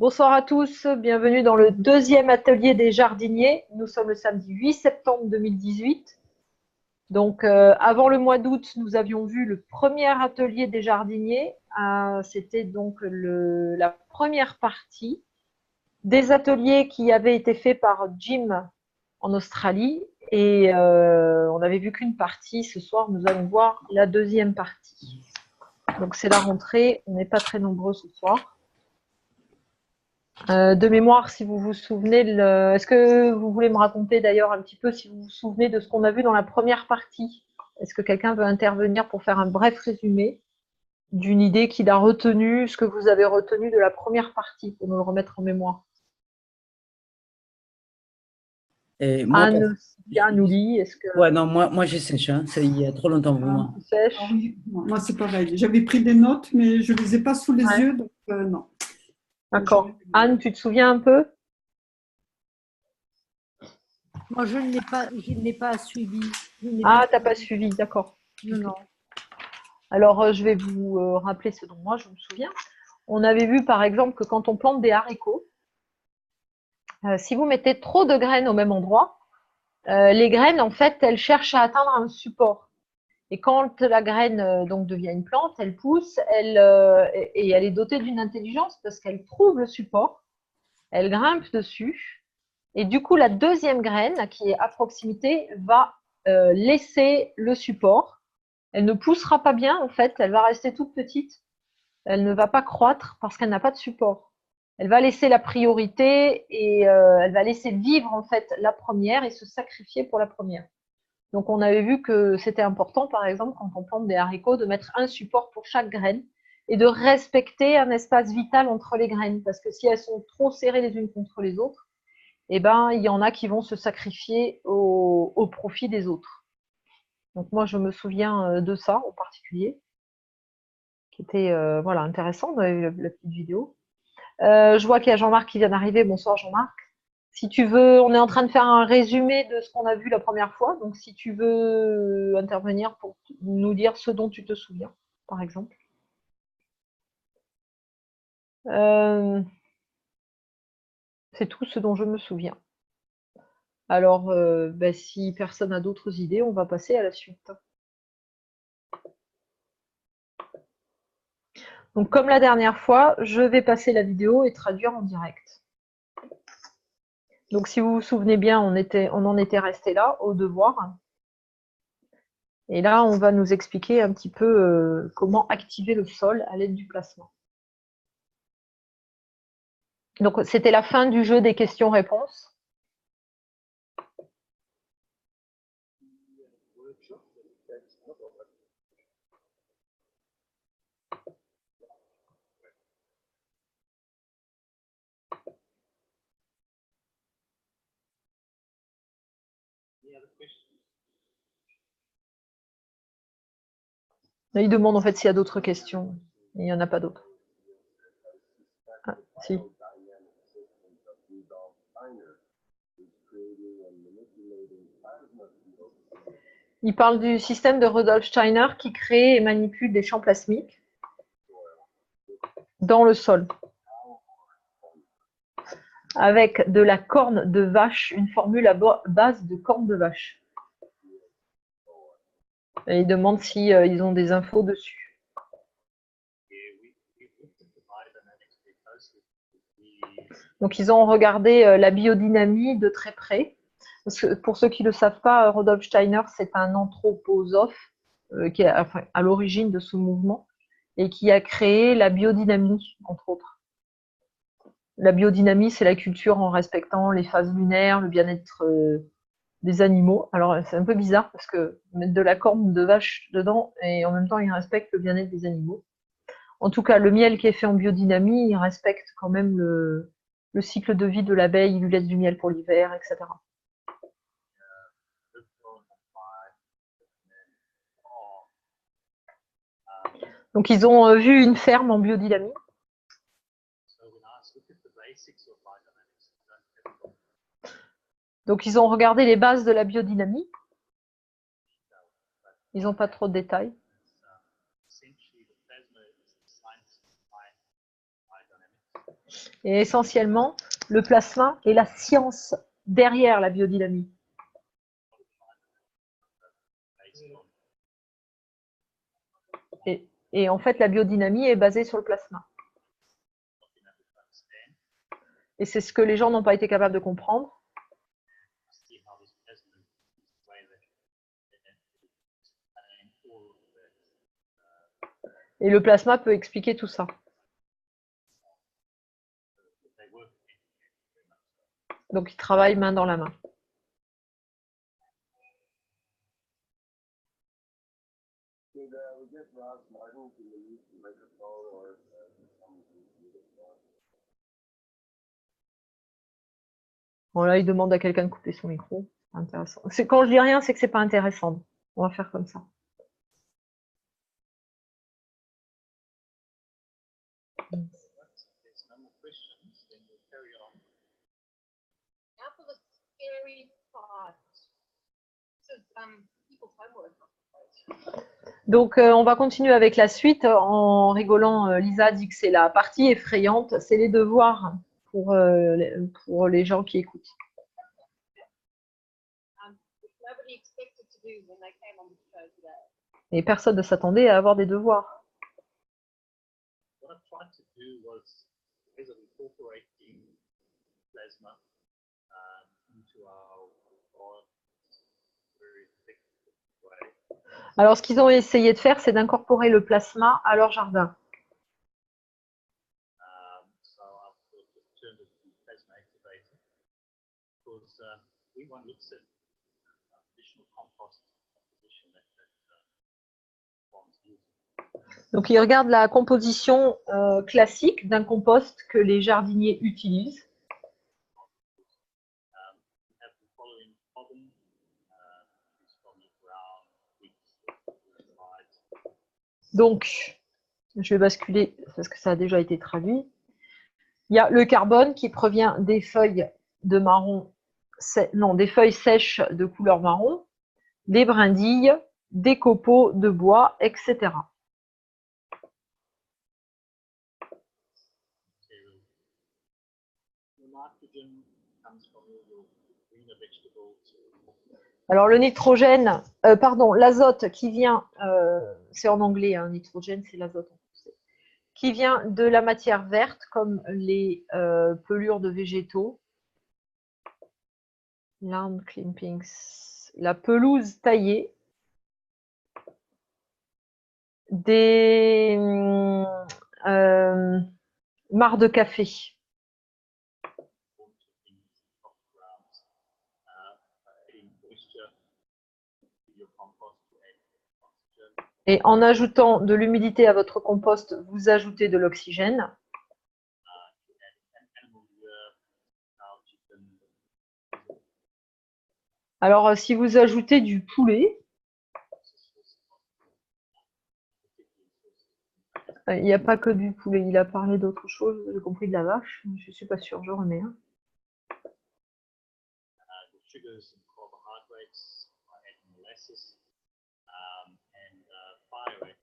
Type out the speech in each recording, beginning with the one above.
Bonsoir à tous, bienvenue dans le deuxième atelier des jardiniers. Nous sommes le samedi 8 septembre 2018. Donc, avant le mois d'août, nous avions vu le premier atelier des jardiniers. C'était donc la première partie des ateliers qui avaient été faits par Jim en Australie. Et on n'avait vu qu'une partie. Ce soir, nous allons voir la deuxième partie. Donc, c'est la rentrée. On n'est pas très nombreux ce soir. De mémoire, si vous vous souvenez, est-ce que vous voulez me raconter d'ailleurs un petit peu si vous vous souvenez de ce qu'on a vu dans la première partie? Est-ce que quelqu'un veut intervenir pour faire un bref résumé d'une idée qu'il a retenue, ce que vous avez retenu de la première partie, pour me le remettre en mémoire? Et moi, Anne, Sylvia, Nouli, est-ce que ouais, non, moi j'ai sèche, hein. C'est il y a trop longtemps pour moi. tu sèches? Ah oui, moi c'est pareil. J'avais pris des notes, mais je ne les ai pas sous les Ouais, yeux, donc non. d'accord. Anne, tu te souviens un peu? Moi, je n'ai pas suivi. Ah, t'as pas suivi, d'accord. Non, non. Alors, je vais vous rappeler ce dont moi je me souviens. On avait vu par exemple que quand on plante des haricots, si vous mettez trop de graines au même endroit, les graines, en fait, elles cherchent à atteindre un support. Et quand la graine donc devient une plante, elle pousse, et elle est dotée d'une intelligence parce qu'elle trouve le support, elle grimpe dessus, et du coup, la deuxième graine qui est à proximité va laisser le support. Elle ne poussera pas bien, en fait, elle va rester toute petite, elle ne va pas croître parce qu'elle n'a pas de support. Elle va laisser la priorité et elle va laisser vivre en fait la première et se sacrifier pour la première. Donc on avait vu que c'était important, par exemple, quand on plante des haricots, de mettre un support pour chaque graine et de respecter un espace vital entre les graines, parce que si elles sont trop serrées les unes contre les autres, eh ben il y en a qui vont se sacrifier au profit des autres. Donc moi je me souviens de ça en particulier, qui était voilà intéressant dans la petite vidéo. Je vois qu'il y a Jean-Marc qui vient d'arriver. Bonsoir Jean-Marc. Si tu veux, on est en train de faire un résumé de ce qu'on a vu la première fois. Donc si tu veux intervenir pour nous dire ce dont tu te souviens, par exemple. C'est tout ce dont je me souviens. Alors, si personne n'a d'autres idées, on va passer à la suite. Donc comme la dernière fois, je vais passer la vidéo et traduire en direct. Donc si vous vous souvenez bien, on en était resté là, au devoir. Et là, on va nous expliquer un petit peu comment activer le sol à l'aide du placement. Donc, c'était la fin du jeu des questions-réponses. Là, il demande en fait s'il y a d'autres questions. Il n'y en a pas d'autres. Ah, si. Il parle du système de Rudolf Steiner qui crée et manipule des champs plasmiques dans le sol avec de la corne de vache, une formule à base de corne de vache. Et il demande si ils ont des infos dessus. Donc ils ont regardé la biodynamie de très près. Parce que pour ceux qui ne le savent pas, Rudolf Steiner, c'est un anthroposophe qui est à l'origine de ce mouvement et qui a créé la biodynamie, entre autres. La biodynamie, c'est la culture en respectant les phases lunaires, le bien-être des animaux. Alors c'est un peu bizarre parce que mettre de la corne de vache dedans et en même temps il respecte le bien-être des animaux. En tout cas, le miel qui est fait en biodynamie, il respecte quand même le cycle de vie de l'abeille, il lui laisse du miel pour l'hiver, etc. Donc ils ont vu une ferme en biodynamie. Donc ils ont regardé les bases de la biodynamie. Ils n'ont pas trop de détails. Et essentiellement, le plasma est la science derrière la biodynamie. Et en fait, la biodynamie est basée sur le plasma. Et c'est ce que les gens n'ont pas été capables de comprendre. Et le plasma peut expliquer tout ça. Donc, ils travaillent main dans la main. Bon, là, il demande à quelqu'un de couper son micro. C'est intéressant. Quand je dis rien, c'est que c'est pas intéressant. On va faire comme ça. Donc, on va continuer avec la suite en rigolant. Lisa dit que c'est la partie effrayante, c'est les devoirs pour les gens qui écoutent. Et personne ne s'attendait à avoir des devoirs. Alors, ce qu'ils ont essayé de faire, c'est d'incorporer le plasma à leur jardin. Donc, ils regardent la composition classique d'un compost que les jardiniers utilisent. Donc, je vais basculer parce que ça a déjà été traduit. Il y a le carbone qui provient des feuilles de marron, non, des feuilles sèches de couleur marron, des brindilles, des copeaux de bois, etc. Alors le nitrogène, pardon, l'azote qui vient, c'est en anglais, hein, nitrogène c'est l'azote en français, qui vient de la matière verte comme les pelures de végétaux, land clippings, la pelouse taillée, des mares de café. Et en ajoutant de l'humidité à votre compost, vous ajoutez de l'oxygène. Alors, si vous ajoutez du poulet, il n'y a pas que du poulet, il a parlé d'autre chose, j'ai compris de la vache, je ne suis pas sûre, je remets. Hein.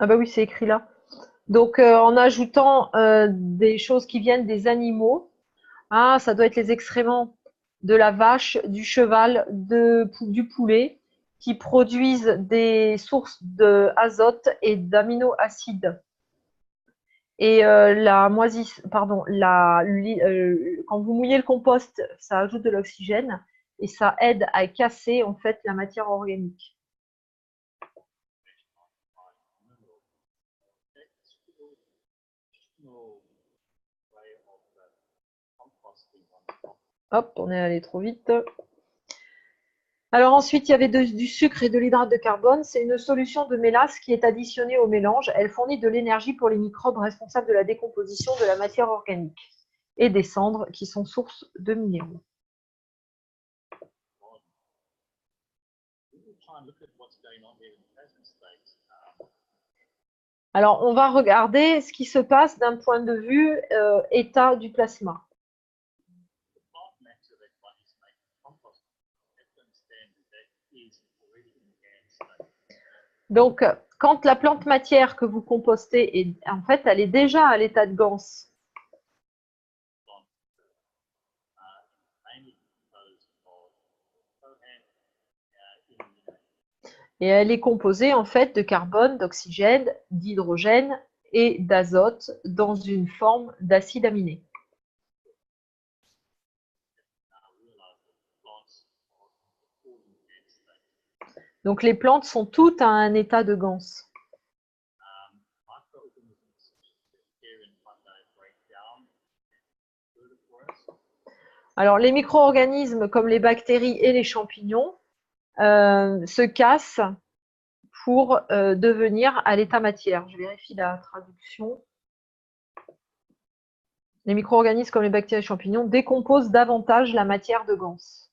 Ah bah oui, c'est écrit là. Donc, en ajoutant des choses qui viennent des animaux, ah, ça doit être les excréments de la vache, du cheval, du poulet, qui produisent des sources d'azote et d'aminoacides. Et quand vous mouillez le compost, ça ajoute de l'oxygène et ça aide à casser en fait la matière organique. Hop, on est allé trop vite. Alors ensuite, il y avait du sucre et de l'hydrate de carbone. C'est une solution de mélasse qui est additionnée au mélange. Elle fournit de l'énergie pour les microbes responsables de la décomposition de la matière organique et des cendres qui sont source de minéraux. Alors, on va regarder ce qui se passe d'un point de vue état du plasma. Donc, quand la plante matière que vous compostez, en fait, elle est déjà à l'état de ganse. Et elle est composée en fait de carbone, d'oxygène, d'hydrogène et d'azote dans une forme d'acide aminé. Donc les plantes sont toutes à un état de ganse. Alors les micro-organismes comme les bactéries et les champignons se cassent pour devenir à l'état matière. Je vérifie la traduction. Les micro-organismes comme les bactéries et les champignons décomposent davantage la matière de ganse.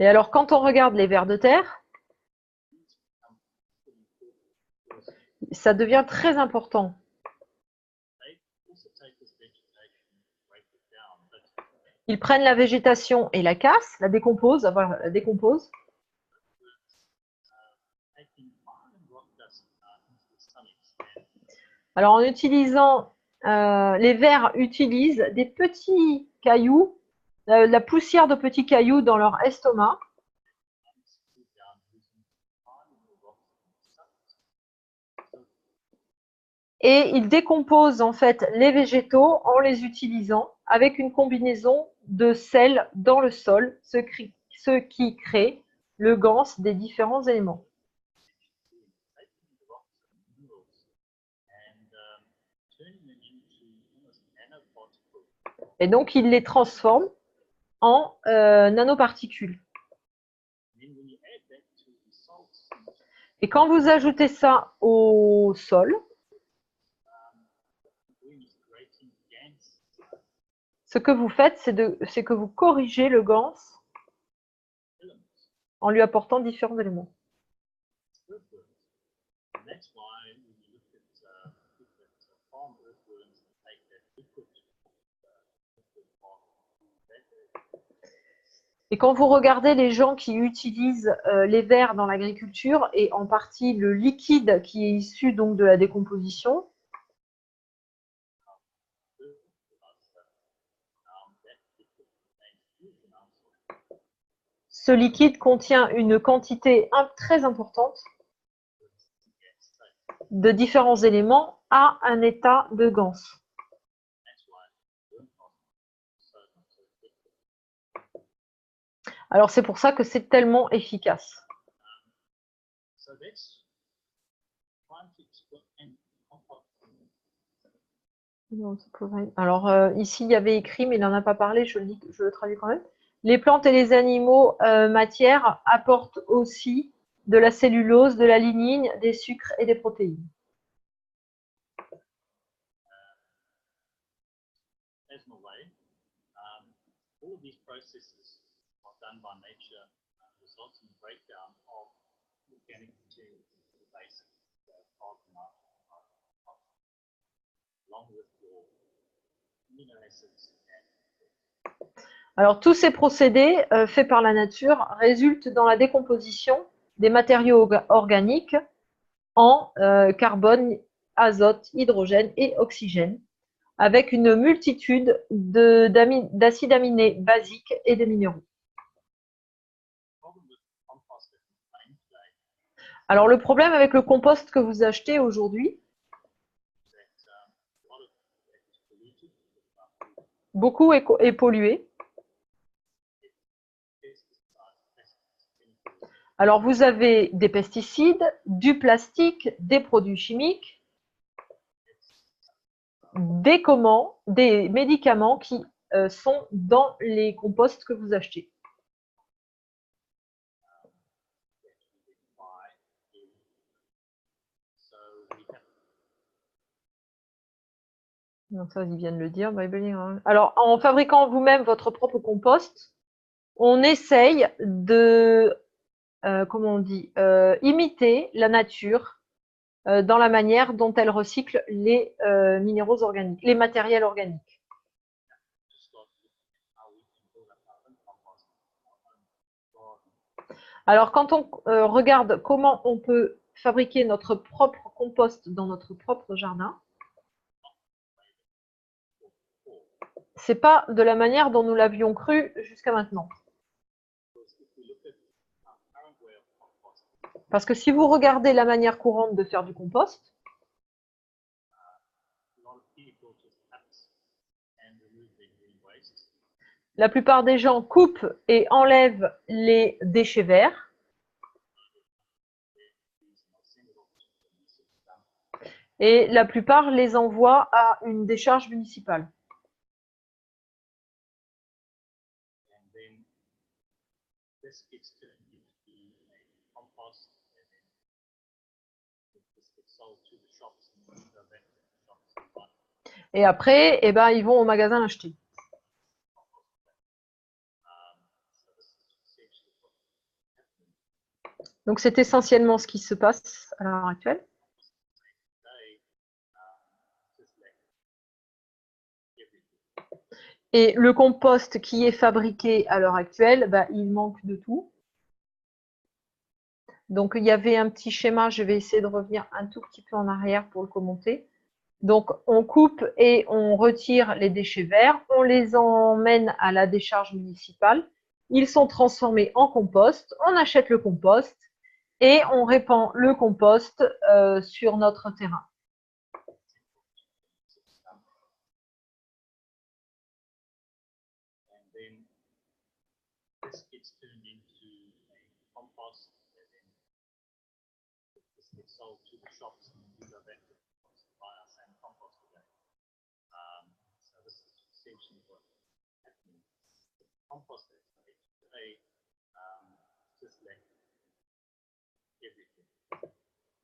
Et alors, quand on regarde les vers de terre, ça devient très important. Ils prennent la végétation et la cassent, la décomposent, la décomposent. Alors, en utilisant, les vers utilisent des petits cailloux, la poussière de petits cailloux dans leur estomac. Et ils décomposent en fait les végétaux en les utilisant avec une combinaison de sel dans le sol, ce qui crée le ganse des différents éléments. Et donc, ils les transforment en nanoparticules. Et quand vous ajoutez ça au sol, ce que vous faites, c'est que vous corrigez le ganse en lui apportant différents éléments. Et quand vous regardez les gens qui utilisent les vers dans l'agriculture et en partie le liquide qui est issu donc de la décomposition, ce liquide contient une quantité très importante de différents éléments à un état de ganse. Alors c'est pour ça que c'est tellement efficace. Alors ici il y avait écrit, mais il n'en a pas parlé, je le traduis quand même. Les plantes et les animaux matière apportent aussi de la cellulose, de la lignine, des sucres et des protéines. Alors tous ces procédés faits par la nature résultent dans la décomposition des matériaux organiques en carbone, azote, hydrogène et oxygène, avec une multitude d'acides aminés basiques et de minéraux. Alors le problème avec le compost que vous achetez aujourd'hui, beaucoup est pollué. Alors vous avez des pesticides, du plastique, des produits chimiques, des médicaments qui sont dans les composts que vous achetez. Donc ça, ils viennent de le dire. Alors, en fabriquant vous-même votre propre compost, on essaye de, comment on dit, imiter la nature dans la manière dont elle recycle les minéraux organiques, les matériels organiques. Alors, quand on regarde comment on peut fabriquer notre propre compost dans notre propre jardin, c'est pas de la manière dont nous l'avions cru jusqu'à maintenant. Parce que si vous regardez la manière courante de faire du compost, la plupart des gens coupent et enlèvent les déchets verts. Et la plupart les envoient à une décharge municipale. Et après, eh ben, ils vont au magasin l'acheter. Donc c'est essentiellement ce qui se passe à l'heure actuelle. Et le compost qui est fabriqué à l'heure actuelle, bah, il manque de tout. Donc il y avait un petit schéma, je vais essayer de revenir un tout petit peu en arrière pour le commenter. Donc on coupe et on retire les déchets verts, on les emmène à la décharge municipale, ils sont transformés en compost, on achète le compost et on répand le compost sur notre terrain.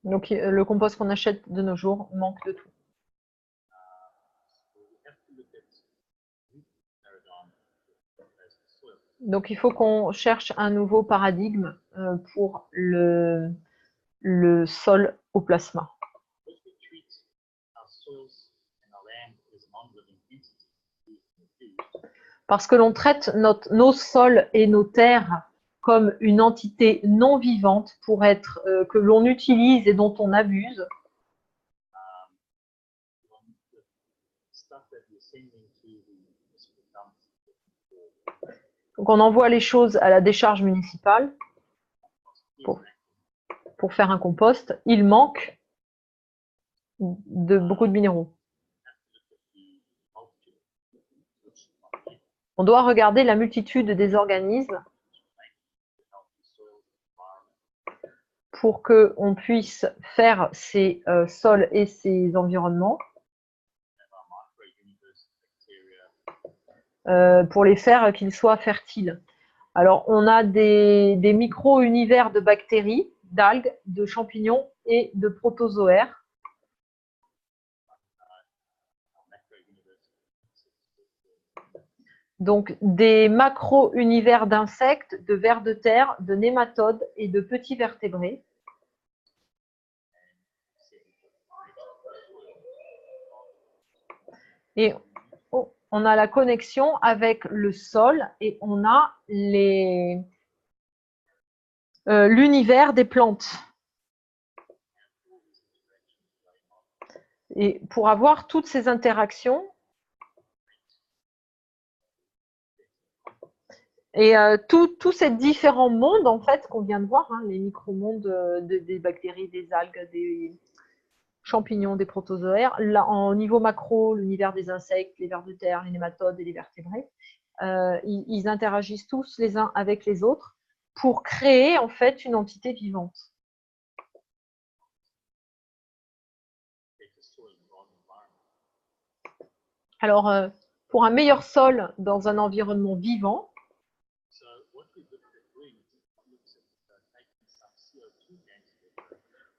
Donc le compost qu'on achète de nos jours manque de tout. Donc il faut qu'on cherche un nouveau paradigme pour le sol au plasma. Parce que l'on traite nos sols et nos terres comme une entité non vivante pour être que l'on utilise et dont on abuse. Donc on envoie les choses à la décharge municipale pour faire un compost. Il manque de beaucoup de minéraux. On doit regarder la multitude des organismes pour qu'on puisse faire ces sols et ces environnements, pour les faire qu'ils soient fertiles. Alors, on a des micro-univers de bactéries, d'algues, de champignons et de protozoaires. Donc, des macro-univers d'insectes, de vers de terre, de nématodes et de petits vertébrés. Et on a la connexion avec le sol et on a l'univers des plantes. Et pour avoir toutes ces interactions, et tous ces différents mondes, en fait, qu'on vient de voir, hein, les micro-mondes des bactéries, des algues, des champignons, des protozoaires, là, en niveau macro, l'univers des insectes, les vers de terre, les nématodes et les vertébrés, ils interagissent tous les uns avec les autres pour créer, en fait, une entité vivante. Alors, pour un meilleur sol dans un environnement vivant,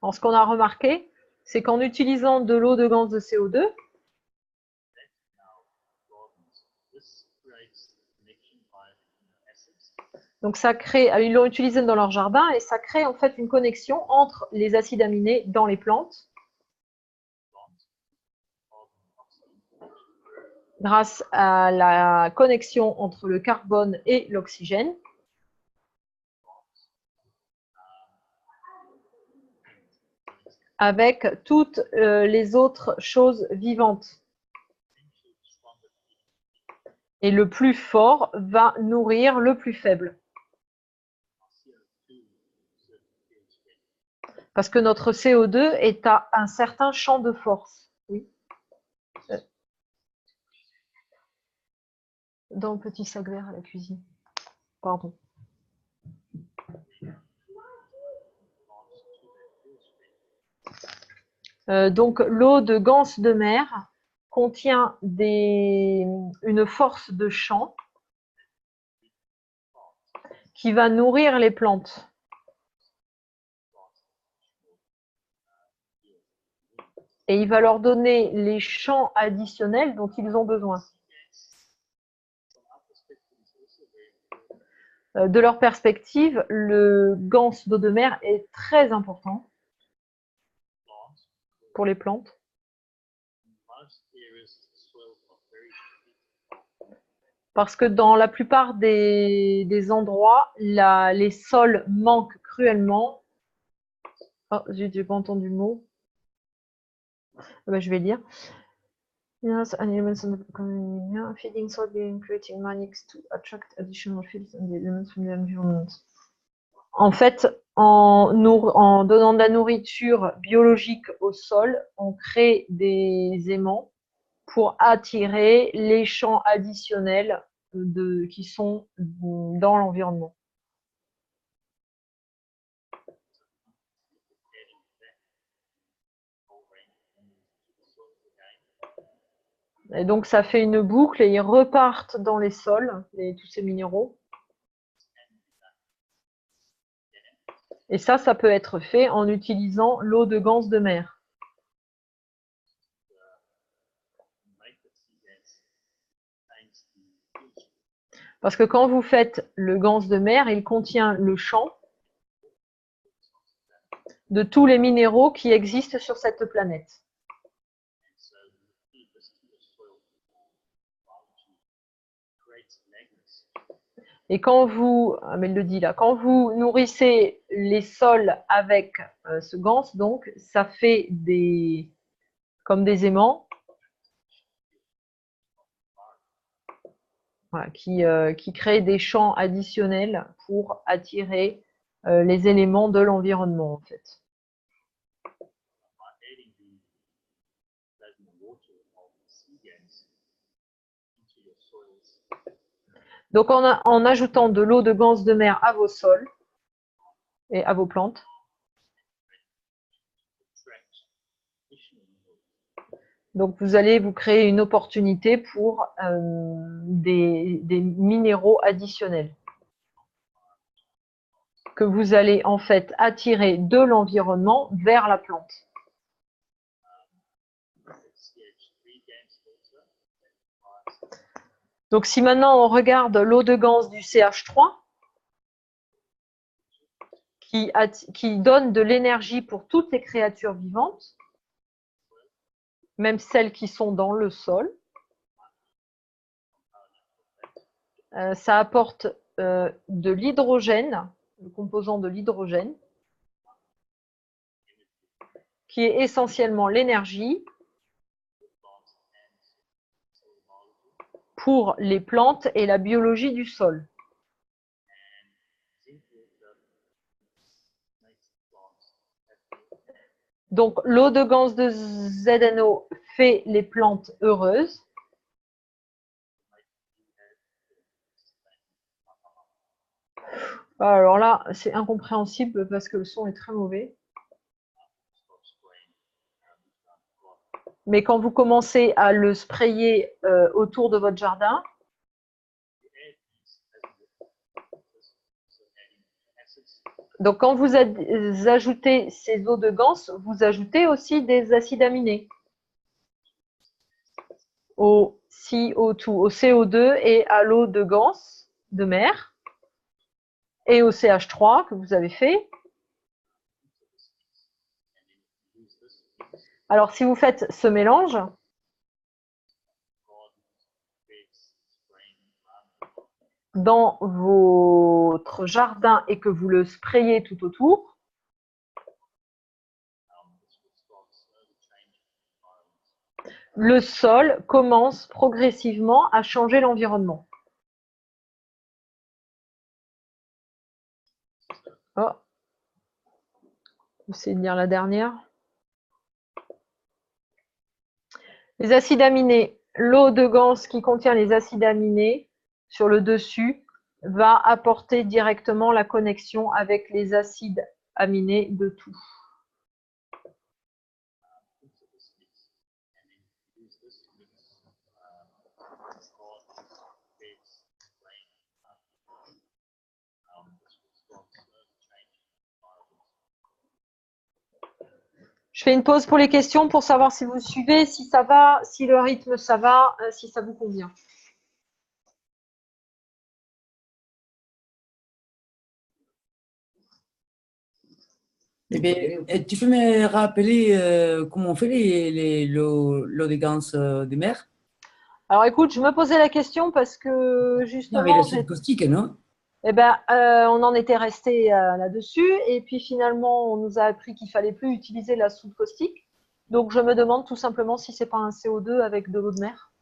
alors ce qu'on a remarqué, c'est qu'en utilisant de l'eau de gaz de CO2, donc ça crée, ils l'ont utilisé dans leur jardin et ça crée en fait une connexion entre les acides aminés dans les plantes grâce à la connexion entre le carbone et l'oxygène. Avec toutes les autres choses vivantes. Et le plus fort va nourrir le plus faible. Parce que notre CO2 est à un certain champ de force. Oui. Dans le petit sac vert à la cuisine. Pardon. Donc l'eau de ganse de mer contient une force de champ qui va nourrir les plantes. Et il va leur donner les champs additionnels dont ils ont besoin. De leur perspective, le ganse d'eau de mer est très important pour les plantes. Parce que dans la plupart des endroits, les sols manquent cruellement. Oh, j'ai pas entendu le mot. Ben, je vais lire. Yes, and elements of the feeding soil being creating manix to attract additional fields and elements from the environment. En fait, en donnant de la nourriture biologique au sol, on crée des aimants pour attirer les champs additionnels qui sont dans l'environnement. Et donc, ça fait une boucle et ils repartent dans les sols, tous ces minéraux. Et ça peut être fait en utilisant l'eau de ganse de mer. Parce que quand vous faites le ganse de mer, il contient le champ de tous les minéraux qui existent sur cette planète. Et quand vous, mais il le dit là, quand vous nourrissez les sols avec ce ganse, donc ça fait comme des aimants, voilà, qui créent des champs additionnels pour attirer les éléments de l'environnement en fait. Donc en ajoutant de l'eau de ganse de mer à vos sols et à vos plantes, donc vous allez vous créer une opportunité pour des minéraux additionnels que vous allez en fait attirer de l'environnement vers la plante. Donc si maintenant on regarde l'eau de ganse du CH3, qui donne de l'énergie pour toutes les créatures vivantes, même celles qui sont dans le sol, ça apporte de l'hydrogène, le composant de l'hydrogène, qui est essentiellement l'énergie pour les plantes et la biologie du sol. Donc, l'eau de ganse de ZNO fait les plantes heureuses. Alors là, c'est incompréhensible parce que le son est très mauvais. Mais quand vous commencez à le sprayer autour de votre jardin, donc quand vous ajoutez ces eaux de ganse, vous ajoutez aussi des acides aminés au CO2, au CO2 et à l'eau de ganse de mer et au CH3 que vous avez fait. Alors, si vous faites ce mélange, dans votre jardin et que vous le sprayez tout autour, le sol commence progressivement à changer l'environnement. Oh. Je vais essayer de lire la dernière. Les acides aminés. L'eau de Gans qui contient les acides aminés sur le dessus va apporter directement la connexion avec les acides aminés de tout. Je fais une pause pour les questions pour savoir si vous suivez, si ça va, si le rythme ça va, si ça vous convient. Eh bien, tu peux me rappeler comment on fait l'eau de Gans de mer? Alors écoute, je me posais la question parce que Non, avec justement, l'acide caustique, non? on en était resté là-dessus et puis finalement, on nous a appris qu'il fallait plus utiliser la soude caustique. Donc je me demande tout simplement si c'est pas un CO2 avec de l'eau de mer.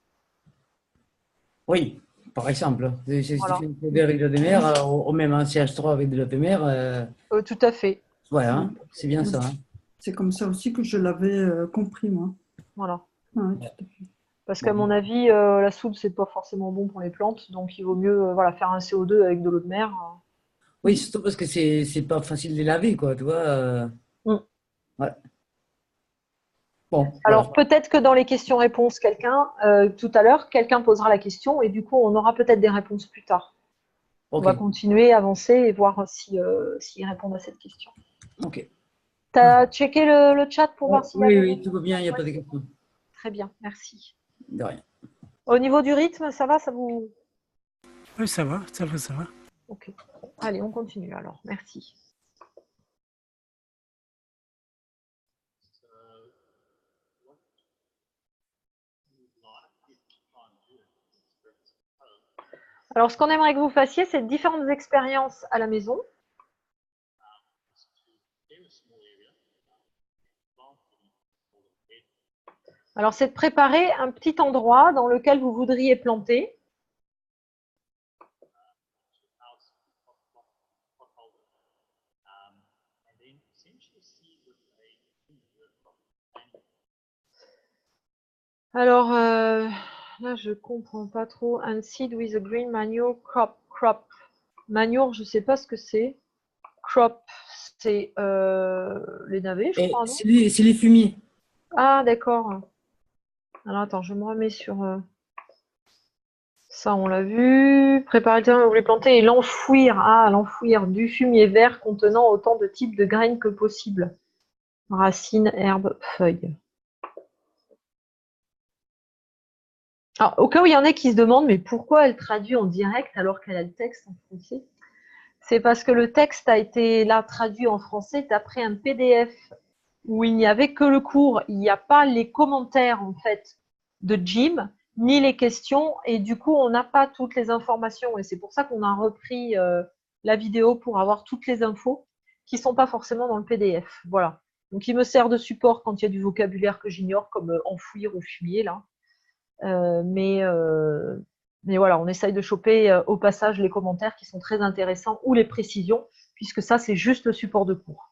Oui, par exemple. Si tu Voilà. fais une poudre avec de l'eau de mer, ou même un CH3 avec de l'eau de mer, Tout à fait. ouais, hein, c'est bien ça. Hein. C'est comme ça aussi que je l'avais compris, moi. Voilà. Ouais, tout à fait. Parce qu'à mon avis, la soude, c'est pas forcément bon pour les plantes, donc il vaut mieux voilà, faire un CO2 avec de l'eau de mer. Oui, surtout parce que c'est pas facile de les laver, quoi, tu vois. Mm. Ouais. Bon, voilà. Alors peut-être que dans les questions-réponses, tout à l'heure, quelqu'un posera la question et du coup, on aura peut-être des réponses plus tard. On Ok, va continuer, avancer et voir s'ils répondent à cette question. ok. Tu as checké le chat pour voir Oh, s'il y oui, avait oui, des... tout va bien, il n'y a Ouais, pas de questions. très bien, merci. De rien. Au niveau du rythme, ça va, ça vous... Oui, ça va, ça va, ça va. Ok. Allez, on continue alors. Merci. Alors, ce qu'on aimerait que vous fassiez, c'est différentes expériences à la maison. Alors, c'est de préparer un petit endroit dans lequel vous voudriez planter. Alors, là, je comprends pas trop. And seed with a green manure crop. Manure, je sais pas ce que c'est. Crop, c'est les navets, je Et crois, non? c'est les fumiers. Ah, d'accord. Alors, attends, je me remets sur... ça, on l'a vu. Préparer le terrain où vous voulez planter et l'enfouir. Ah, l'enfouir du fumier vert contenant autant de types de graines que possible. Racines, herbes, feuilles. Alors, au cas où il y en a qui se demandent, mais pourquoi elle traduit en direct alors qu'elle a le texte en français? C'est parce que le texte a été là traduit en français d'après un PDF où il n'y avait que le cours. Il n'y a pas les commentaires en fait de Jim, ni les questions, et du coup on n'a pas toutes les informations. Et c'est pour ça qu'on a repris la vidéo pour avoir toutes les infos qui ne sont pas forcément dans le PDF. Voilà. Donc il me sert de support quand il y a du vocabulaire que j'ignore, comme enfouir ou fumier là. Mais voilà, on essaye de choper au passage les commentaires qui sont très intéressants ou les précisions, puisque ça, c'est juste le support de cours.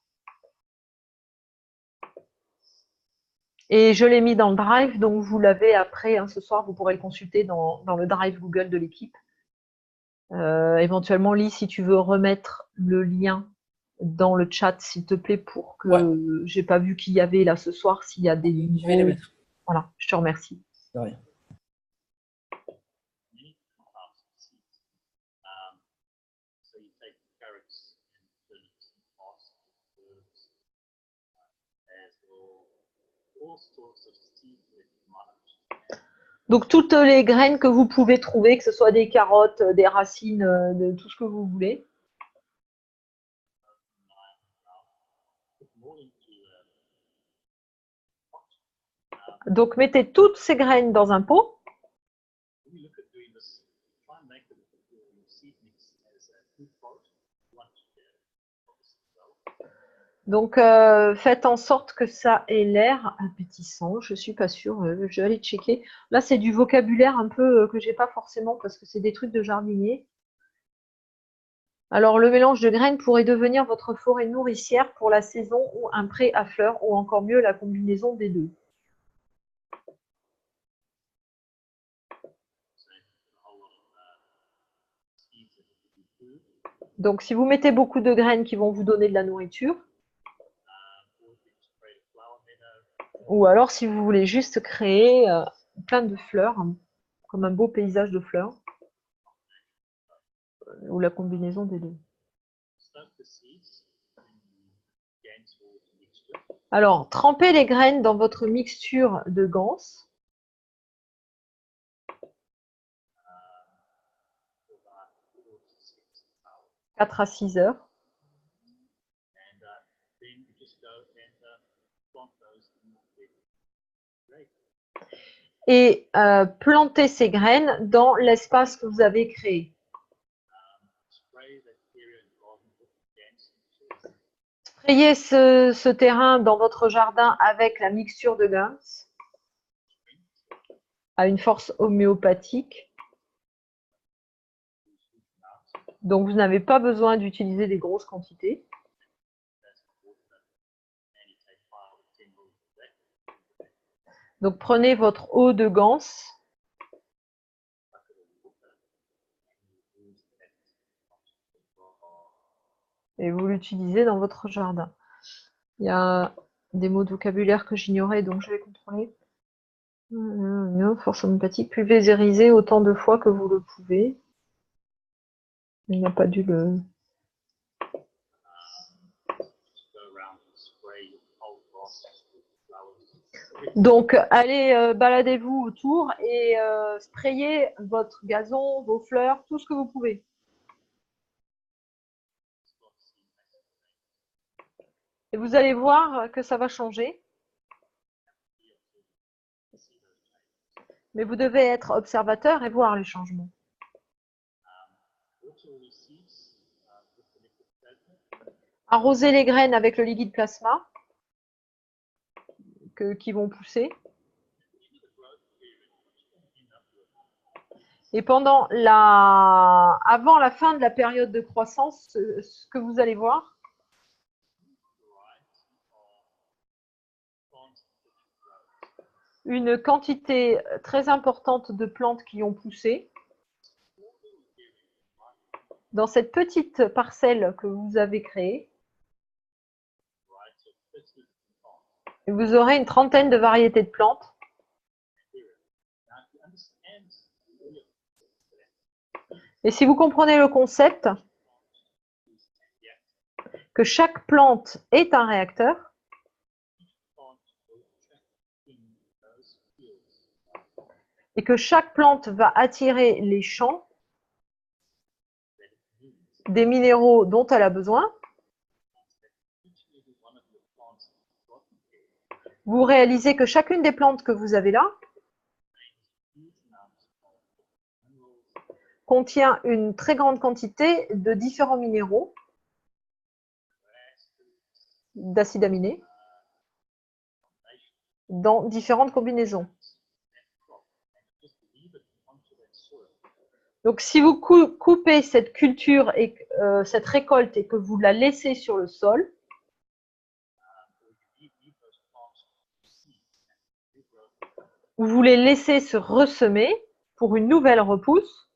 Et je l'ai mis dans le Drive, donc vous l'avez après, hein, ce soir, vous pourrez le consulter dans le Drive Google de l'équipe. Éventuellement, Lise, si tu veux remettre le lien dans le chat, s'il te plaît, pour que Ouais, j'ai pas vu qu'il y avait là ce soir, s'il y a des je vais les nouveaux. mettre. Voilà, je te remercie. De rien. Donc toutes les graines que vous pouvez trouver, que ce soit des carottes, des racines, de tout ce que vous voulez. Donc mettez toutes ces graines dans un pot. Donc, faites en sorte que ça ait l'air appétissant. Je suis pas sûre. Je vais aller checker. Là, c'est du vocabulaire un peu que j'ai pas forcément parce que c'est des trucs de jardinier. Alors, le mélange de graines pourrait devenir votre forêt nourricière pour la saison ou un pré à fleurs ou encore mieux la combinaison des deux. Donc, si vous mettez beaucoup de graines qui vont vous donner de la nourriture, ou alors si vous voulez juste créer plein de fleurs, comme un beau paysage de fleurs, ou la combinaison des deux. Alors, trempez les graines dans votre mixture de ganse. 4 à 6 heures. Et plantez ces graines dans l'espace que vous avez créé. Sprayez ce terrain dans votre jardin avec la mixture de ganse à une force homéopathique. Donc, vous n'avez pas besoin d'utiliser des grosses quantités. Donc, prenez votre eau de ganse et vous l'utilisez dans votre jardin. Il y a des mots de vocabulaire que j'ignorais, donc je vais contrôler. Force homéopathique, pulvérisez autant de fois que vous le pouvez. Il n'a pas dû le... Donc, allez, baladez-vous autour et sprayez votre gazon, vos fleurs, tout ce que vous pouvez. Et vous allez voir que ça va changer. Mais vous devez être observateur et voir les changements. Arrosez les graines avec le liquide plasma qui vont pousser. Et avant la fin de la période de croissance, ce que vous allez voir, une quantité très importante de plantes qui ont poussé. Dans cette petite parcelle que vous avez créée, vous aurez une trentaine de variétés de plantes. Et si vous comprenez le concept, que chaque plante est un réacteur, et que chaque plante va attirer les champs des minéraux dont elle a besoin, vous réalisez que chacune des plantes que vous avez là contient une très grande quantité de différents minéraux, d'acides aminés, dans différentes combinaisons. Donc, si vous coupez cette culture et cette récolte et que vous la laissez sur le sol, vous les laissez se ressemer pour une nouvelle repousse.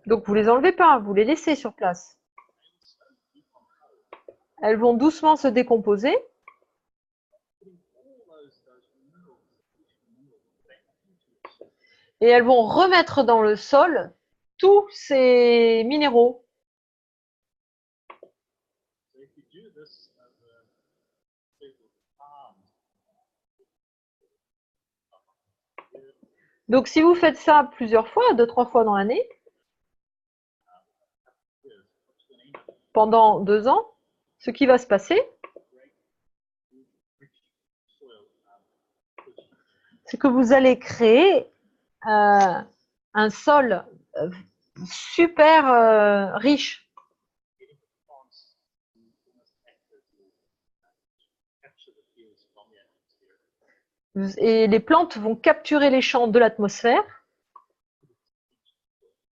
Donc, vous ne les enlevez pas, vous les laissez sur place. Elles vont doucement se décomposer. Et elles vont remettre dans le sol tous ces minéraux. Donc, si vous faites ça plusieurs fois, 2-3 fois dans l'année, pendant 2 ans, ce qui va se passer, c'est que vous allez créer un sol super riche. Et les plantes vont capturer les champs de l'atmosphère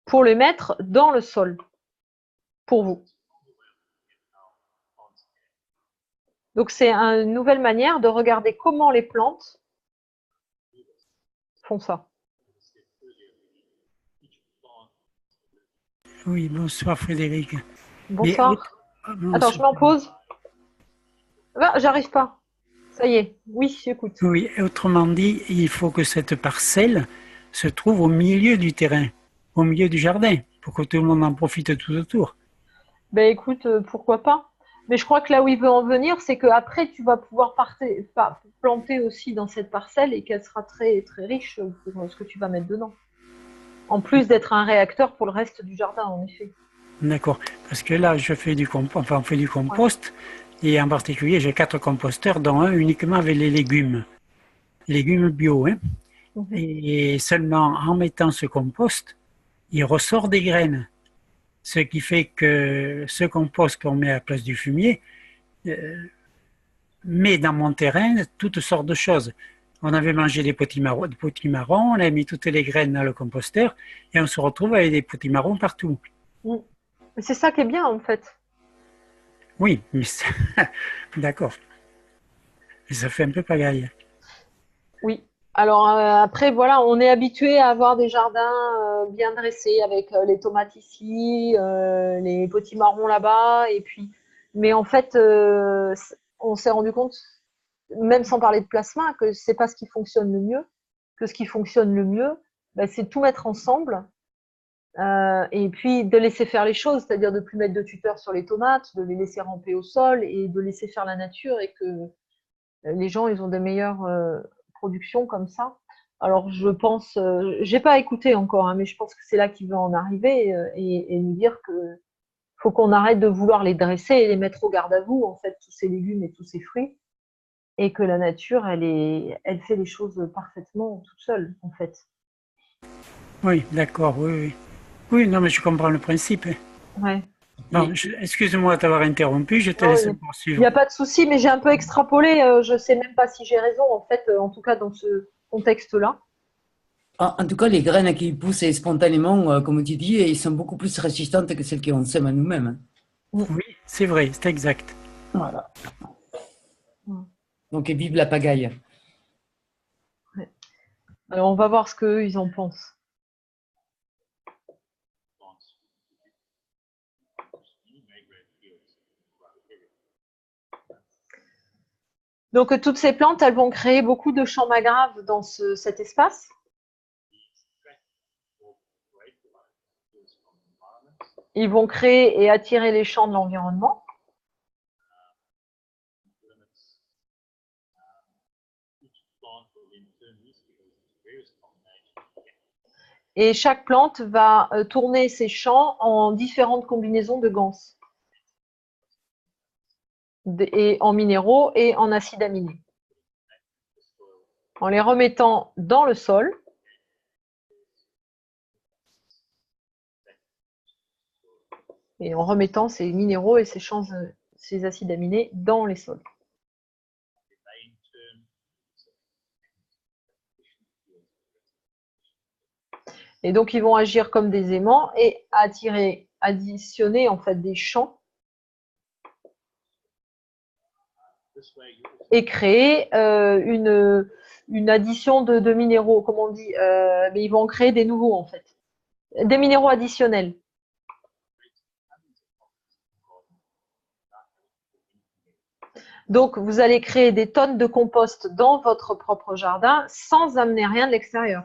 pour les mettre dans le sol, pour vous. Donc, c'est une nouvelle manière de regarder comment les plantes font ça. Oui, bonsoir Frédéric. Bonsoir. Attends, je mets en pause. Ah, j'arrive pas. Ça y est. Oui, j'écoute. Oui, autrement dit, il faut que cette parcelle se trouve au milieu du terrain, au milieu du jardin, pour que tout le monde en profite tout autour. Ben écoute, pourquoi pas. Mais je crois que là où il veut en venir, c'est qu'après, tu vas pouvoir planter aussi dans cette parcelle et qu'elle sera très, très riche pour ce que tu vas mettre dedans. En plus d'être un réacteur pour le reste du jardin, en effet. D'accord, parce que là, je fais du compost, enfin, on fait du compost, et en particulier, j'ai 4 composteurs, dont un uniquement avec les légumes bio, hein. Et seulement en mettant ce compost, il ressort des graines. Ce qui fait que ce compost qu'on met à la place du fumier met dans mon terrain toutes sortes de choses. On avait mangé des potimarrons, on a mis toutes les graines dans le composteur et on se retrouve avec des potimarrons partout. Mais c'est ça qui est bien, en fait. Oui, mais d'accord. Ça fait un peu pagaille. Oui. Alors après, voilà, on est habitué à avoir des jardins bien dressés avec les tomates ici, les potimarrons là-bas, et puis. Mais en fait, on s'est rendu compte, même sans parler de plasma, que c'est pas ce qui fonctionne le mieux. Que ce qui fonctionne le mieux, ben, c'est tout mettre ensemble et puis de laisser faire les choses, c'est-à-dire de plus mettre de tuteur sur les tomates, de les laisser ramper au sol et de laisser faire la nature et que les gens, ils ont des meilleures productions comme ça. Alors, je pense, j'ai pas écouté encore, hein, mais je pense que c'est là qu'il veut en arriver et nous dire que faut qu'on arrête de vouloir les dresser et les mettre au garde à vous, en fait, tous ces légumes et tous ces fruits, et que la nature, elle fait les choses parfaitement toute seule, en fait. Oui, d'accord, oui, oui. Oui, non, mais je comprends le principe. Ouais. Bon, excuse-moi d'avoir interrompu, je te Non, laisse il poursuivre. n'y a pas de souci, mais j'ai un peu extrapolé. Je ne sais même pas si j'ai raison, en fait, en tout cas dans ce contexte-là. En tout cas, les graines qui poussent spontanément, comme tu dis, ils sont beaucoup plus résistantes que celles qu'on sème à nous-mêmes. Oui, c'est vrai, c'est exact. Voilà. Ouais. Donc, vive la pagaille. Alors, on va voir ce qu'eux, ils en pensent. Donc, toutes ces plantes, elles vont créer beaucoup de champs magraves dans cet espace. Ils vont créer et attirer les champs de l'environnement. Et chaque plante va tourner ses champs en différentes combinaisons de ganses. Et en minéraux et en acides aminés. En les remettant dans le sol. Et en remettant ces minéraux et ces acides aminés dans les sols. Et donc, ils vont agir comme des aimants et additionner en fait des champs et créer une addition de minéraux, comme on dit. Mais ils vont en créer des nouveaux en fait, des minéraux additionnels. Donc, vous allez créer des tonnes de compost dans votre propre jardin sans amener rien de l'extérieur.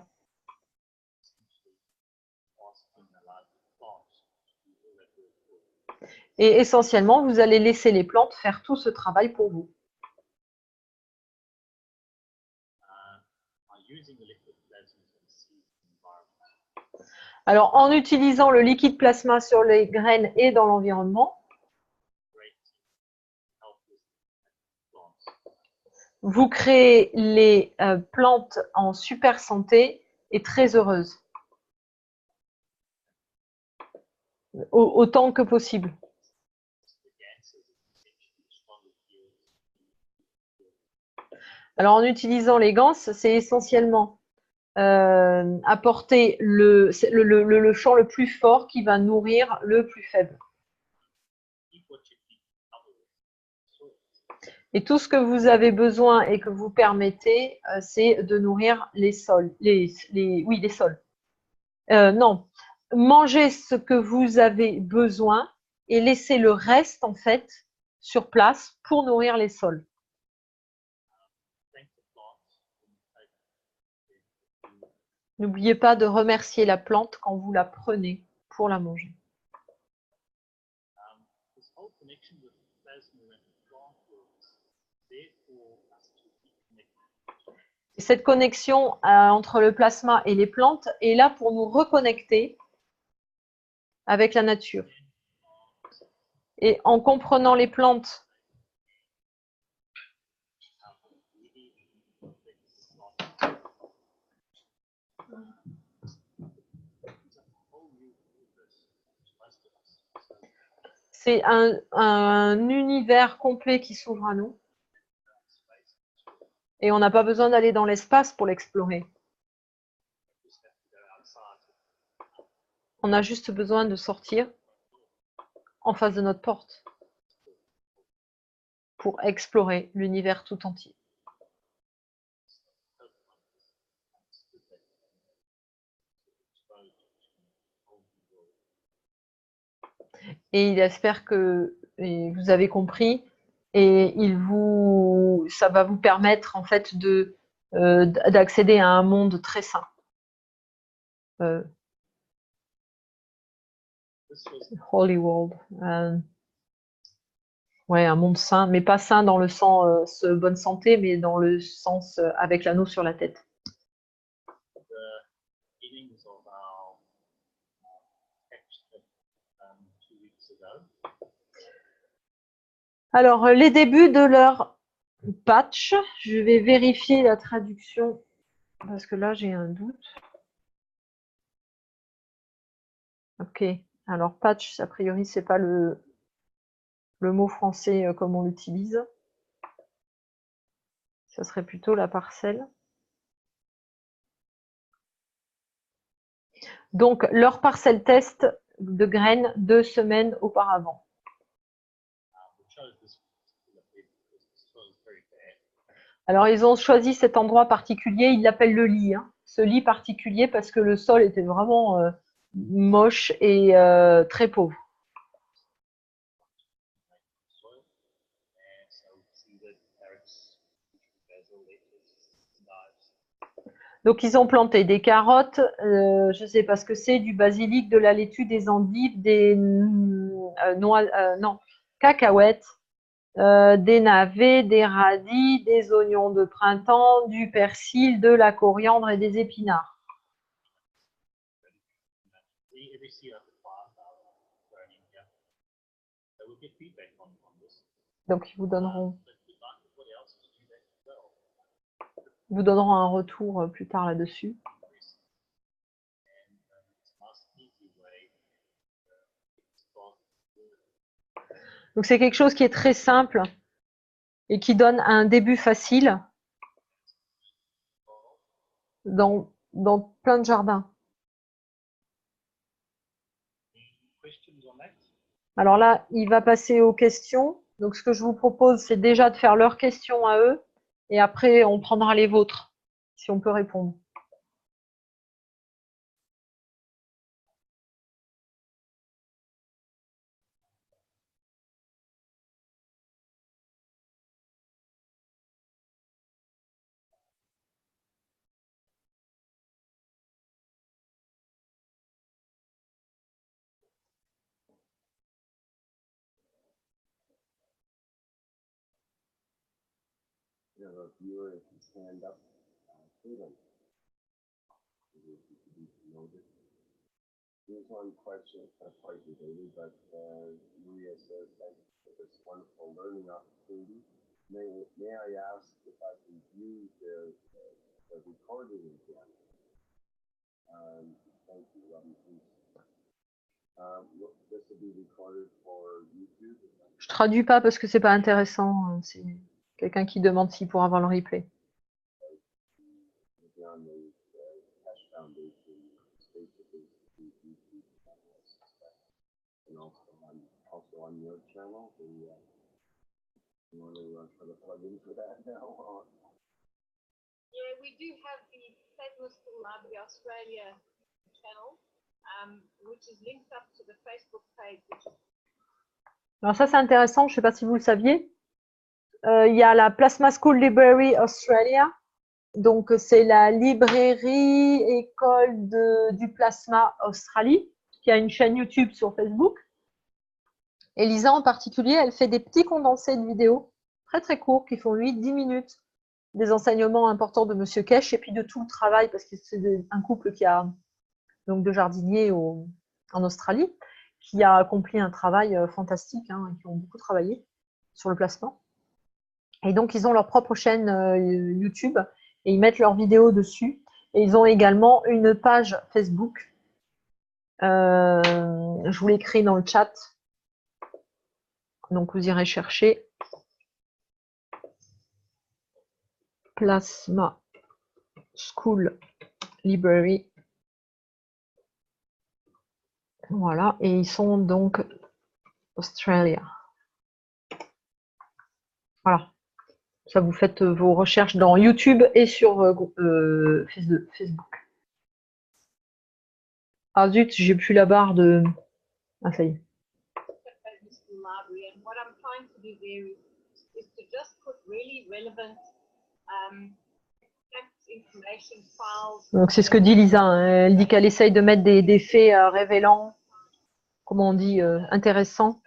Et essentiellement, vous allez laisser les plantes faire tout ce travail pour vous. Alors, en utilisant le liquide plasma sur les graines et dans l'environnement, vous créez les plantes en super santé et très heureuses. Autant que possible. Alors, en utilisant les ganses, c'est essentiellement apporter le champ le plus fort qui va nourrir le plus faible. Et tout ce que vous avez besoin et que vous permettez, c'est de nourrir les sols. Oui, les sols. Non, mangez ce que vous avez besoin et laissez le reste, en fait, sur place pour nourrir les sols. N'oubliez pas de remercier la plante quand vous la prenez pour la manger. Cette connexion entre le plasma et les plantes est là pour nous reconnecter avec la nature. Et en comprenant les plantes, c'est un univers complet qui s'ouvre à nous. Et on n'a pas besoin d'aller dans l'espace pour l'explorer. On a juste besoin de sortir en face de notre porte pour explorer l'univers tout entier. Et il espère que vous avez compris et ça va vous permettre en fait d'accéder à un monde très sain. Holy world. Ouais, un monde sain, mais pas sain dans le sens bonne santé, mais dans le sens avec l'anneau sur la tête. Alors, les débuts de leur patch, je vais vérifier la traduction parce que là, j'ai un doute. Ok, alors patch, a priori, c'est pas le mot français comme on l'utilise. Ça serait plutôt la parcelle. Donc, leur parcelle test de graines 2 semaines auparavant. Alors, ils ont choisi cet endroit particulier, ils l'appellent le lit. Hein. Ce lit particulier parce que le sol était vraiment moche et très pauvre. Donc, ils ont planté des carottes, je ne sais pas ce que c'est, du basilic, de la laitue, des endives, des cacahuètes, des navets, des radis, des oignons de printemps, du persil, de la coriandre et des épinards. Donc, ils vous donneront un retour plus tard là-dessus. Donc, c'est quelque chose qui est très simple et qui donne un début facile dans plein de jardins. Alors là, il va passer aux questions. Donc, ce que je vous propose, c'est déjà de faire leurs questions à eux et après, on prendra les vôtres, si on peut répondre. There's one question that's quite related, but Maria says that it's a wonderful learning opportunity. May I ask if I can view the recording again? Thank you, Robin. This will be recorded for YouTube. Je traduis pas parce que c'est pas intéressant. C'est quelqu'un qui demande s'il pourra avoir le replay. channel. You want to try to plug in for that now? Yeah, we do have the Fabulous Library Australia channel, which is linked up to the Facebook page. Alors ça, c'est intéressant. Je ne sais pas si vous le saviez. Il y a la Plasma School Library Australia. Donc, c'est la librairie école du plasma Australie, qui a une chaîne YouTube sur Facebook. Et Lisa, en particulier, elle fait des petits condensés de vidéos très, très courts qui font 8-10 minutes des enseignements importants de Monsieur Kesh et puis de tout le travail, parce que c'est un couple qui a donc de jardiniers en Australie, qui a accompli un travail fantastique, hein, qui ont beaucoup travaillé sur le plasma. Et donc, ils ont leur propre chaîne YouTube et ils mettent leurs vidéos dessus. Et ils ont également une page Facebook. Je vous l'écris dans le chat. Donc, vous irez chercher Plasma School Library. Voilà. Et ils sont donc Australia. Voilà. Ça, vous faites vos recherches dans YouTube et sur Facebook. Ah zut, j'ai plus la barre de... Ah, ça y est. Library, and what I'm trying to do there is to just put really relevant information files. Donc, c'est ce que dit Lisa. Hein. Elle dit qu'elle essaye de mettre des faits révélants, comment on dit, intéressants.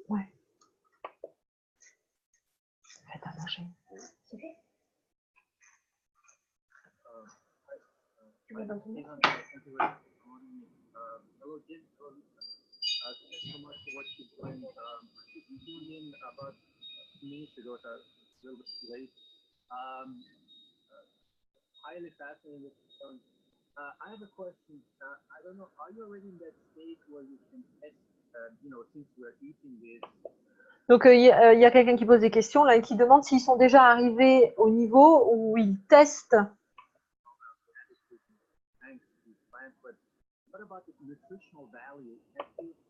Ouais. Faites à manger. Hello, Jim. Thanks so much for what you're doing. You tuned in about 2 minutes ago, so a little bit late. Highly fascinating. I have a question. I don't know, are you already in that stage where you can test, since we're eating this? Donc, il y a quelqu'un qui pose des questions là et qui demande s'ils sont déjà arrivés au niveau où ils testent.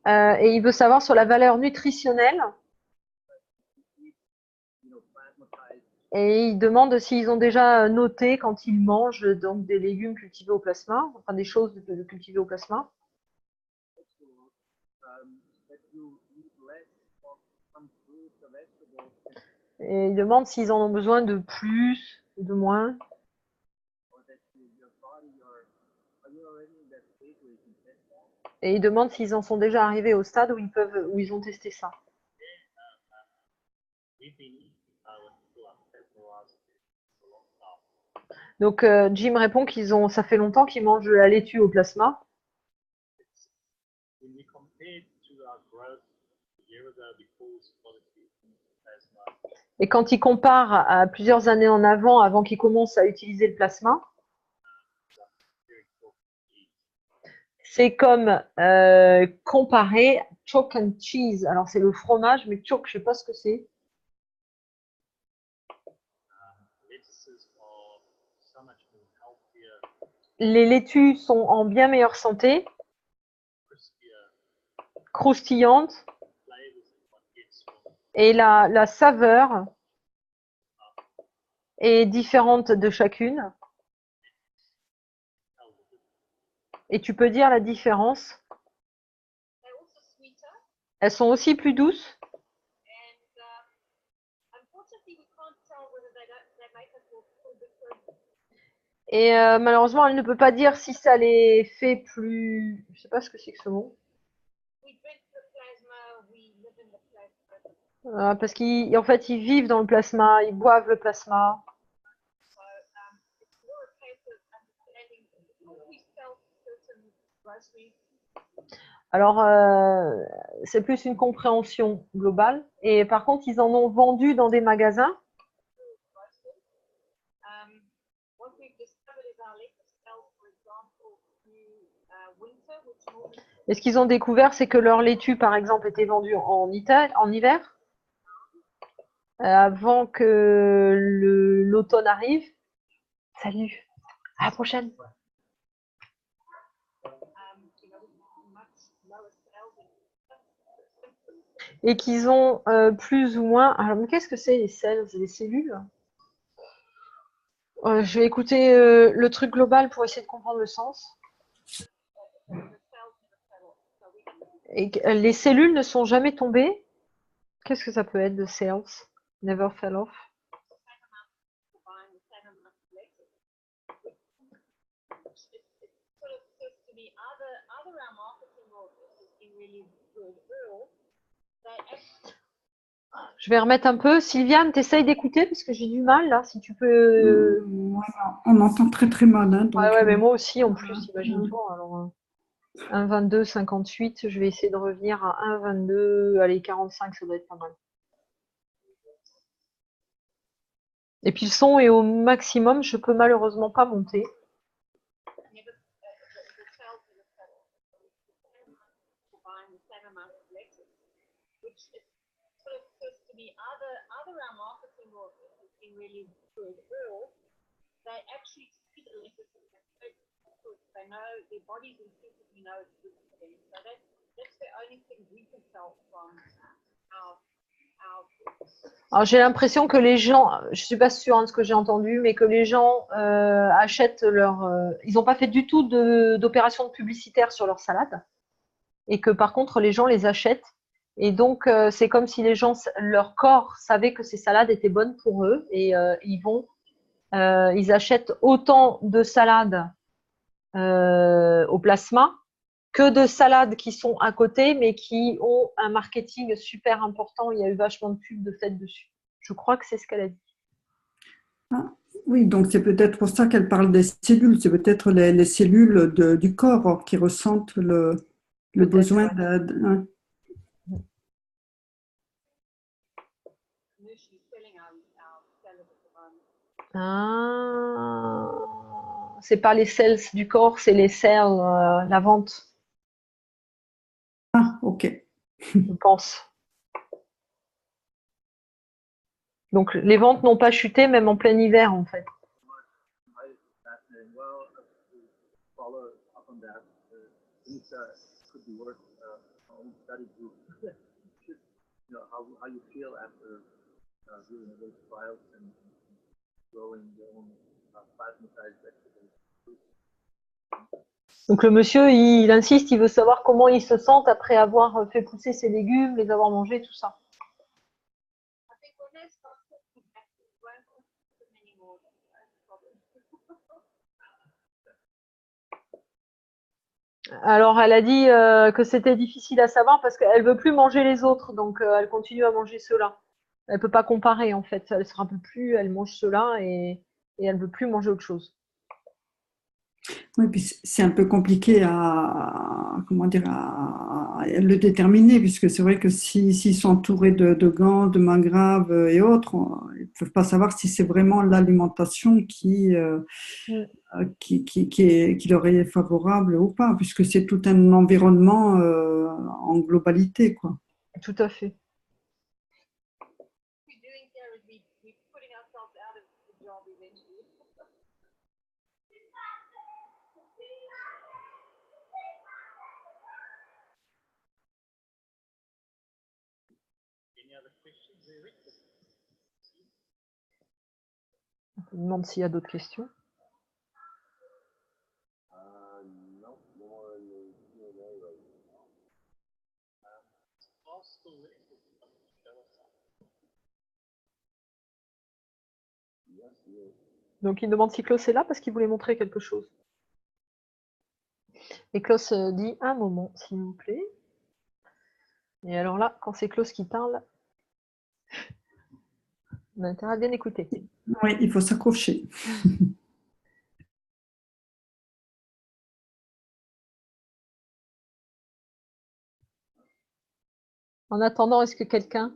Et il veut savoir sur la valeur nutritionnelle. Et il demande s'ils ont déjà noté quand ils mangent donc des légumes cultivés au plasma, enfin des choses cultivées au plasma. Et il demande s'ils en ont besoin de plus ou de moins. Et il demande s'ils en sont déjà arrivés au stade où ils ont testé ça. Donc Jim répond ça fait longtemps qu'ils mangent de la laitue au plasma. Et quand il compare à plusieurs années en avant qu'ils commencent à utiliser le plasma, c'est comme comparer chalk and cheese. Alors c'est le fromage, mais chalk, je ne sais pas ce que c'est. Les laitues sont en bien meilleure santé, croustillantes, et la saveur est différente de chacune. Et tu peux dire la différence. Elles sont aussi plus douces. Et malheureusement, elle ne peut pas dire si ça les fait plus... Je ne sais pas ce que c'est que ce mot. Parce qu'en fait, ils vivent dans le plasma, ils boivent le plasma. Alors, c'est plus une compréhension globale. Et par contre, ils en ont vendu dans des magasins. Et ce qu'ils ont découvert, c'est que leur laitue, par exemple, était vendue en hiver. avant que l'automne arrive. Salut, à la prochaine. You know, much lower sales Et qu'ils ont plus ou moins. Alors, mais qu'est-ce que c'est les cells, les cellules? Je vais écouter le truc global pour essayer de comprendre le sens. Et les cellules ne sont jamais tombées. Qu'est-ce que ça peut être de cells? Never fell off. buying the same amount of electric. It's sort of says to me either our marketing has been really good or they actually Je vais remettre un peu. Sylviane, t'essayes d'écouter parce que j'ai du mal là. Si tu peux. Voilà. On entend très très mal. Hein, donc, Ouais, mais moi aussi en plus, imagine-toi. Alors, 1,22, 58, je vais essayer de revenir à 1,22, allez, 45, ça doit être pas mal. Et puis le son est au maximum, je peux malheureusement pas monter. never the sales never fell off. For buying the same amount of electric, which it sort of says to me either our marketing has been really good or they actually see the electricity because they know their bodies instinctively know it's good for them. So that's the only thing we can tell from our Alors j'ai l'impression que les gens, je suis pas sûre de ce que j'ai entendu, mais que les gens achètent leur, ils n'ont pas fait du tout d'opération publicitaire sur leur salade, et que par contre les gens les achètent, et donc c'est comme si les gens, leur corps savait que ces salades étaient bonnes pour eux, et ils achètent autant de salades au plasma que de salades qui sont à côté, mais qui ont un marketing super important. Il y a eu vachement de pubs de fait dessus. Je crois que c'est ce qu'elle a dit. Ah, oui, donc c'est peut-être pour ça qu'elle parle des cellules. C'est peut-être les cellules du corps qui ressentent le besoin ouais. de. Ah, c'est pas les cells du corps, c'est les cells, la vente, Ah, ok. je pense. Donc les ventes n'ont pas chuté même en plein hiver en fait. Fascinating. Well, to follow up on that, Lisa could be worth our own study group. Just, you know, how you feel after doing those trials and growing your own plasmatized vegetables. Donc le monsieur, il insiste, il veut savoir comment il se sent après avoir fait pousser ses légumes, les avoir mangés, tout ça. I think when they start talking back, it won't cost them anymore. That's the problem. Alors elle a dit que c'était difficile à savoir parce qu'elle veut plus manger les autres, donc elle continue à manger ceux-là. Elle peut pas comparer en fait, elle se rappelle plus, elle mange ceux-là et elle veut plus manger autre chose. Oui, puis c'est un peu compliqué à, comment dire, à le déterminer, puisque c'est vrai que s'ils sont entourés de gants, de mains graves et autres, ils ne peuvent pas savoir si c'est vraiment l'alimentation qui leur est favorable ou pas, puisque c'est tout un environnement en globalité, quoi. Tout à fait. What we're doing here is we're putting ourselves out of the job eventually. Any other questions, Eric? Je me demande s'il y a d'autres questions. No more in the Q&A right now. Also, show us Yes, yes. Donc il demande si Klaus est là parce qu'il voulait montrer quelque chose. Et Klaus dit un moment, s'il vous plaît. Et alors là, quand c'est Klaus qui parle, on a intérêt à bien écouter. Oui, il faut s'accrocher. En attendant, est-ce que quelqu'un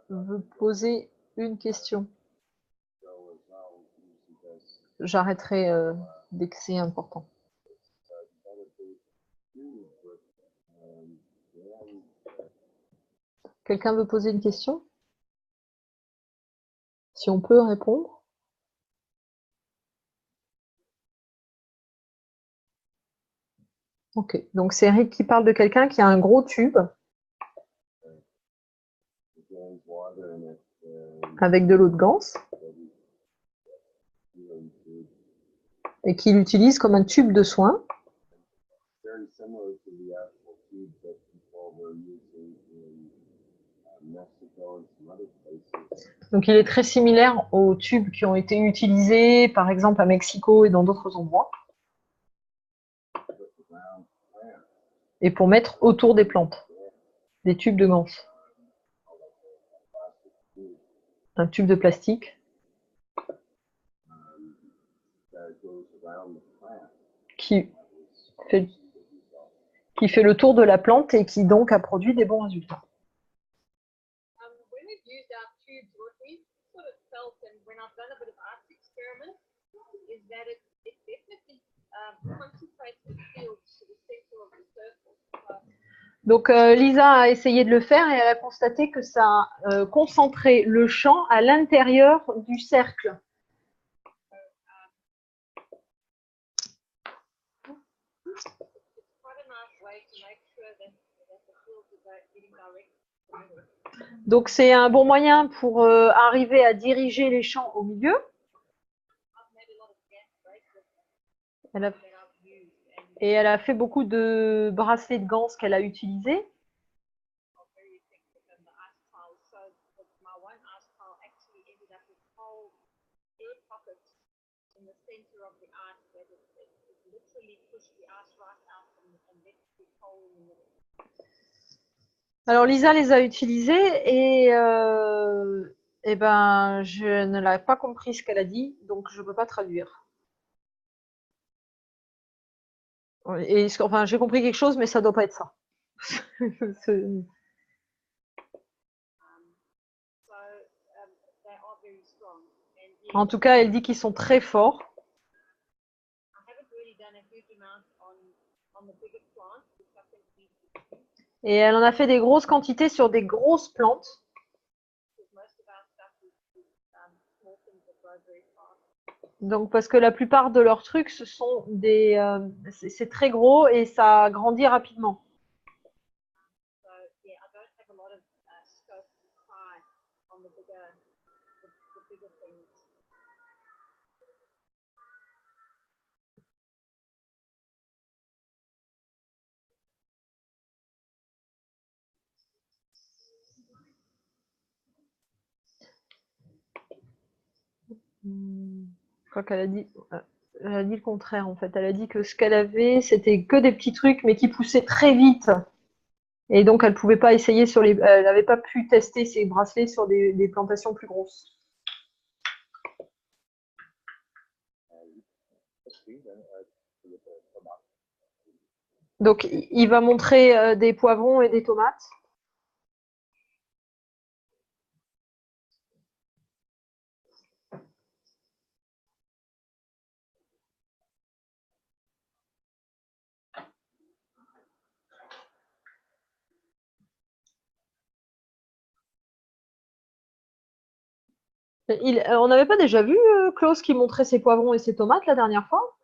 veut poser une question? J'arrêterai dès que c'est important. Quelqu'un veut poser une question? Si on peut répondre. Ok, donc c'est Eric qui parle de quelqu'un qui a un gros tube There's water in it. avec de l'eau de ganse et qui l'utilise comme un tube de soin. Very similar to the actual tube that people were using in Mexico and some other places. Donc il est très similaire aux tubes qui ont été utilisés par exemple à Mexico et dans d'autres endroits. Around plants, Et pour mettre autour des plantes, des tubes de ganse. plastic tube Un tube de plastique that goes around the plant. qui fait, qui fait le tour de la plante et qui donc a produit des bons résultats. When we've used our tubes, what we've sort of felt, and when I've done a bit of art experiments, is that it definitely concentrates the field to the center of the circle. Donc Lisa a essayé de le faire et elle a constaté que ça concentrait le champ à l'intérieur du cercle. It's quite a nice way to make sure that the fields are getting direct. Donc c'est un bon moyen pour arriver à diriger les champs au milieu. I've made a lot of gas bracelets Elle a- that I've used, and et elle a fait beaucoup de bracelets de ganse qu'elle a utilisés. are very effective in the ice tiles. So my one ice tile actually ended up with whole air pockets in the center of the ice that it literally pushed the ice right out and left the hole in the middle. Alors Lisa les a utilisés et ben je ne l'ai pas compris ce qu'elle a dit, donc je ne peux pas traduire. Et enfin j'ai compris quelque chose, mais ça doit pas être ça. C'est- So they are very strong. And yes, En tout cas, elle dit qu'ils sont très forts. I haven't really done a huge amount on the bigger plants, which I think needs to be, Et elle en a fait des grosses quantités sur des grosses plantes. because most of our stuff is small things that grow very fast. Donc parce que la plupart de leurs trucs, ce sont c'est très gros et ça grandit rapidement. So yeah, I don't have a lot of scope to try on the bigger things. Je crois elle a dit le contraire en fait. Elle a dit que ce qu'elle avait, c'était que des petits trucs, mais qui poussaient très vite. Et donc elle pouvait pas essayer elle n'avait pas pu tester ses bracelets sur des plantations plus grosses. Donc il va montrer des poivrons et des tomates. On n'avait pas déjà vu Klaus qui montrait ses poivrons et ses tomates la dernière fois?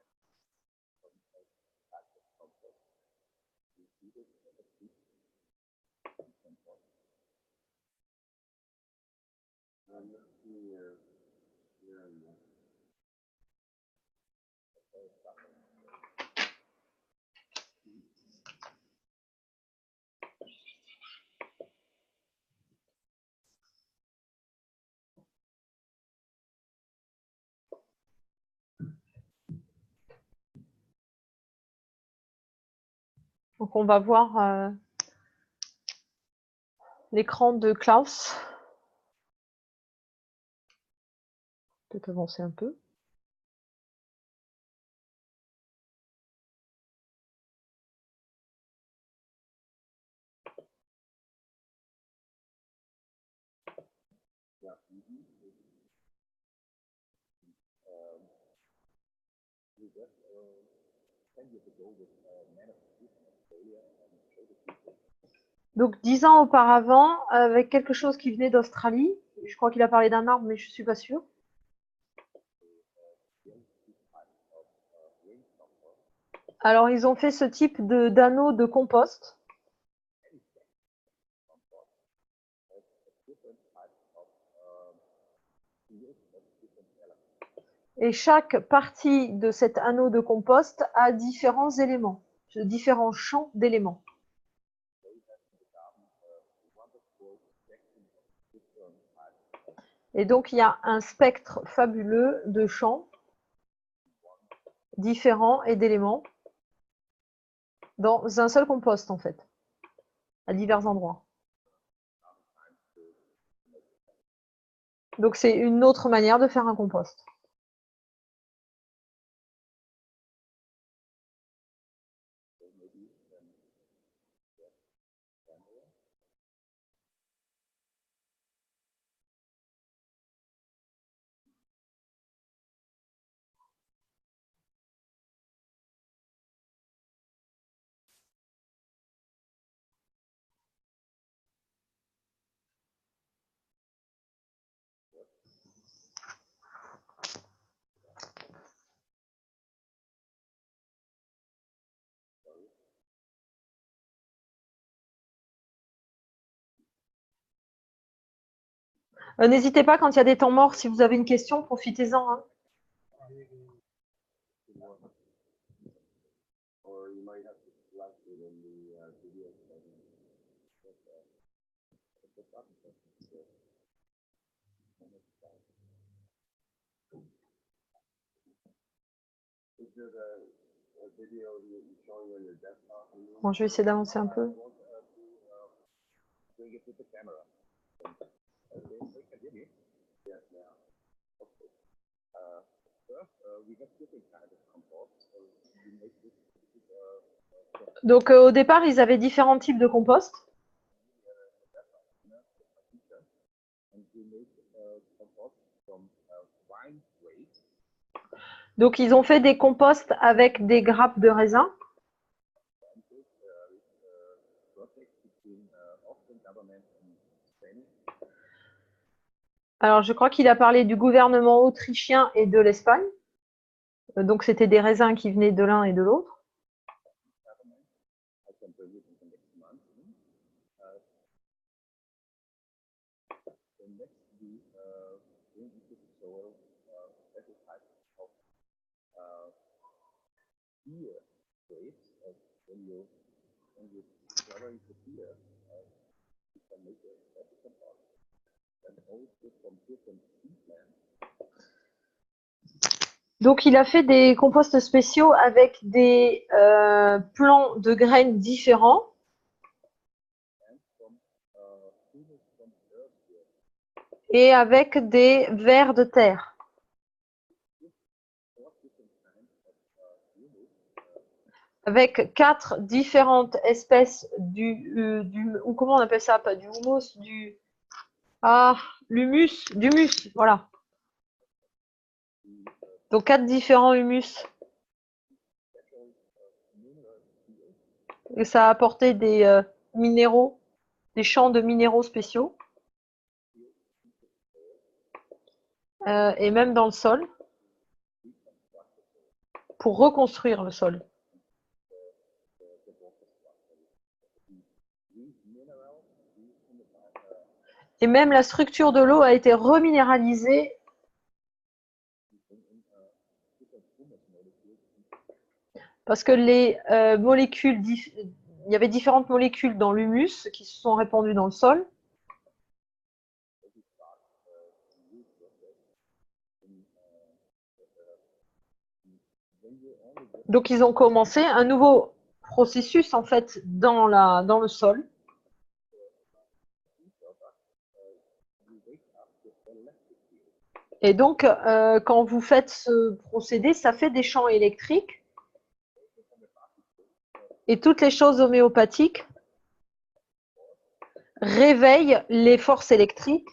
Donc on va voir l'écran de Klaus. Peut-être avancer un peu. Donc 10 ans auparavant, avec quelque chose qui venait d'Australie, Je crois qu'il a parlé d'un arbre, mais je ne suis pas sûre. Alors, ils ont fait ce type d'anneau de compost. Et chaque partie de cet anneau de compost a différents éléments, différents champs d'éléments. Et donc, il y a un spectre fabuleux de champs différents et d'éléments dans un seul compost, en fait, à divers endroits. Donc, c'est une autre manière de faire un compost. N'hésitez pas, quand il y a des temps morts, si vous avez une question, profitez-en. Hein. Or you might have to select it in the video setting. Is there a video you're showing on your desktop? Bon, je vais essayer d'avancer un peu. Bring it to the camera. Yes, now. Okay. First, we have different kinds of compost. So we make this. Donc, au départ, ils avaient différents types de compost. Donc, ils ont fait des composts avec des grappes de raisin. Alors, je crois qu'il a parlé du gouvernement autrichien et de l'Espagne. Donc, c'était des raisins qui venaient de l'un et de l'autre. Donc, il a fait des composts spéciaux avec des plants de graines différents. Et avec des vers de terre. Avec 4 différentes espèces ou comment on appelle ça, pas du humus, d'humus, voilà. Donc 4 différents humus. Et ça a apporté des minéraux, des champs de minéraux spéciaux. Et même dans le sol, pour reconstruire le sol. Et même la structure de l'eau a été reminéralisée parce que les molécules, il y avait différentes molécules dans l'humus qui se sont répandues dans le sol. Donc, ils ont commencé un nouveau processus en fait dans le sol. Et donc, quand vous faites ce procédé, ça fait des champs électriques. Et toutes les choses homéopathiques réveillent les forces électriques.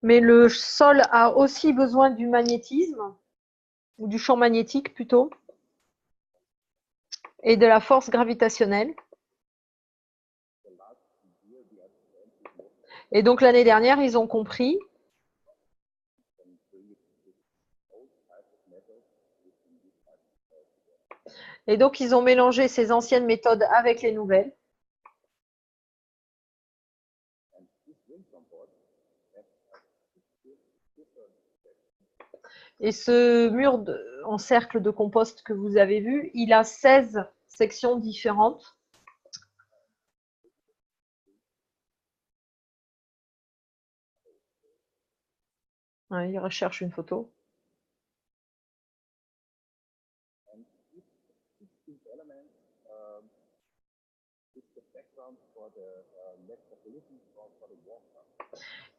Mais le sol a aussi besoin du magnétisme, ou du champ magnétique plutôt, et de la force gravitationnelle. Et donc l'année dernière, ils ont compris. Et donc ils ont mélangé ces anciennes méthodes avec les nouvelles. Et ce mur en cercle de compost que vous avez vu, il a 16 sections différentes. Ouais, il recherche une photo.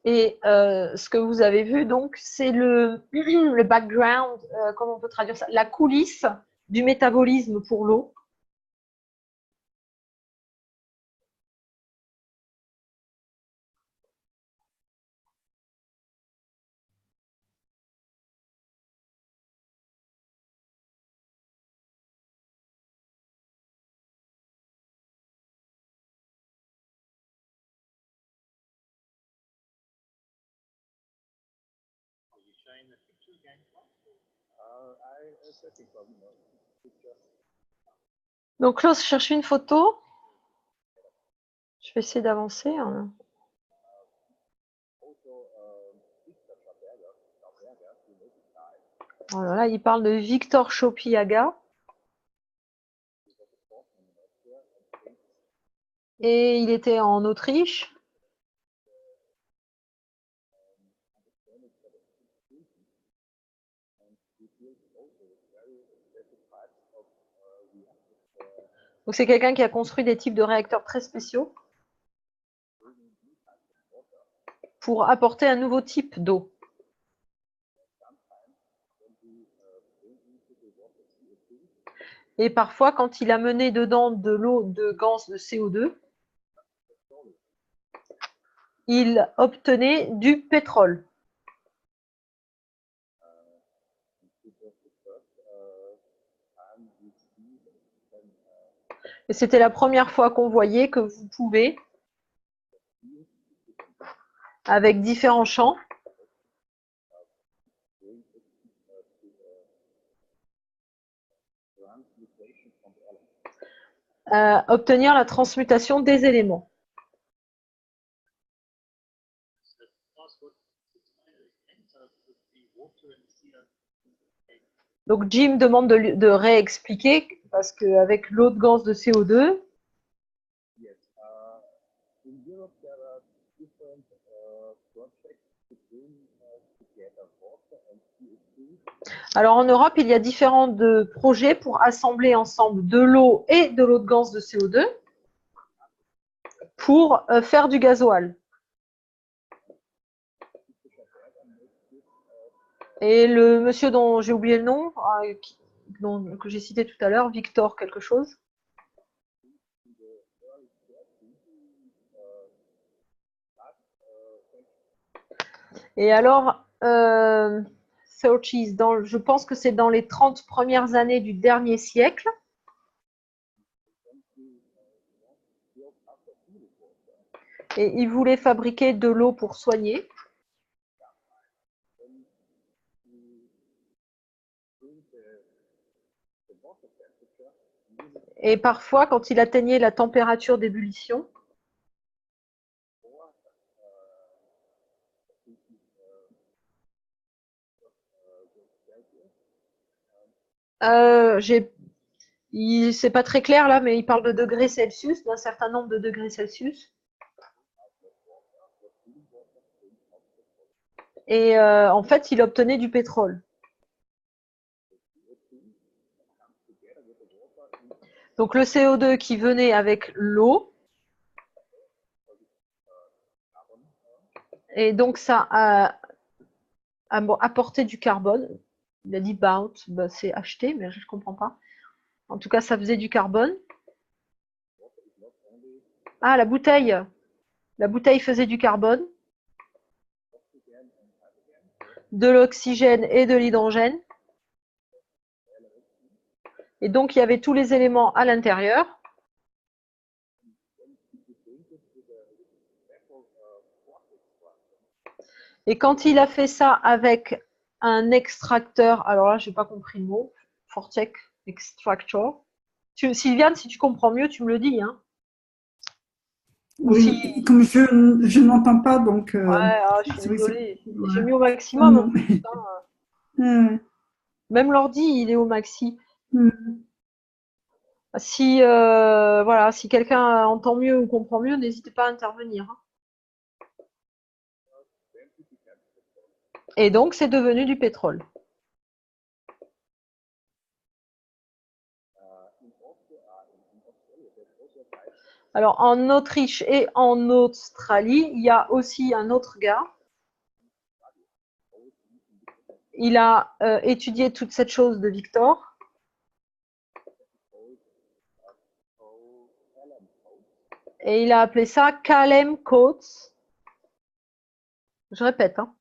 Et ce que vous avez vu, donc, c'est le background, comment on peut traduire ça? La coulisse du métabolisme pour l'eau. Donc, Klaus cherche une photo. Je vais essayer d'avancer. Hein. Voilà, il parle de Victor Chopiaga. Et il était en Autriche. Donc c'est quelqu'un qui a construit des types de réacteurs très spéciaux pour apporter un nouveau type d'eau. Et parfois, quand il a mené dedans de l'eau de gaz de CO2, il obtenait du pétrole. Et c'était la première fois qu'on voyait que vous pouvez, avec différents champs, obtenir la transmutation des éléments. Donc Jim demande de réexpliquer, parce qu'avec l'eau de gaz de CO2, alors en Europe, il y a différents projets pour assembler ensemble de l'eau et de l'eau de gaz de CO2 pour faire du gasoil. Et le monsieur dont j'ai oublié le nom, que j'ai cité tout à l'heure, Victor quelque chose. Et alors, je pense que c'est dans les 30 premières années du dernier siècle. Et il voulait fabriquer de l'eau pour soigner. Et parfois, quand il atteignait la température d'ébullition, c'est pas très clair là, mais il parle de degrés Celsius, d'un certain nombre de degrés Celsius. Et en fait, il obtenait du pétrole. Donc le CO2 qui venait avec l'eau, et donc ça a apporté du carbone. Il a dit bout, bah, c'est acheté, mais je ne comprends pas. En tout cas, ça faisait du carbone. Ah, la bouteille. La bouteille faisait du carbone, de l'oxygène et de l'hydrogène. Et donc, il y avait tous les éléments à l'intérieur. Et quand il a fait ça avec un extracteur, alors là, j'ai pas compris le mot, Fortech Extractor. Sylviane, si tu comprends mieux, tu me le dis, hein. Ou Oui, si... comme je n'entends pas, donc Ouais, ah, je suis c'est vrai que c'est. désolée. J'ai Ouais. mis au Non, maximum en non. plus, hein. Ouais. Même l'ordi, il est au maxi. Mm. Si, voilà, si quelqu'un entend mieux ou comprend mieux, n'hésitez pas à intervenir, hein. Et donc, c'est devenu du pétrole. Alors, en Autriche et en Australie, il y a aussi un autre gars. Il a étudié toute cette chose de Victor. Et il a appelé ça Calem Coates. Je répète, hein.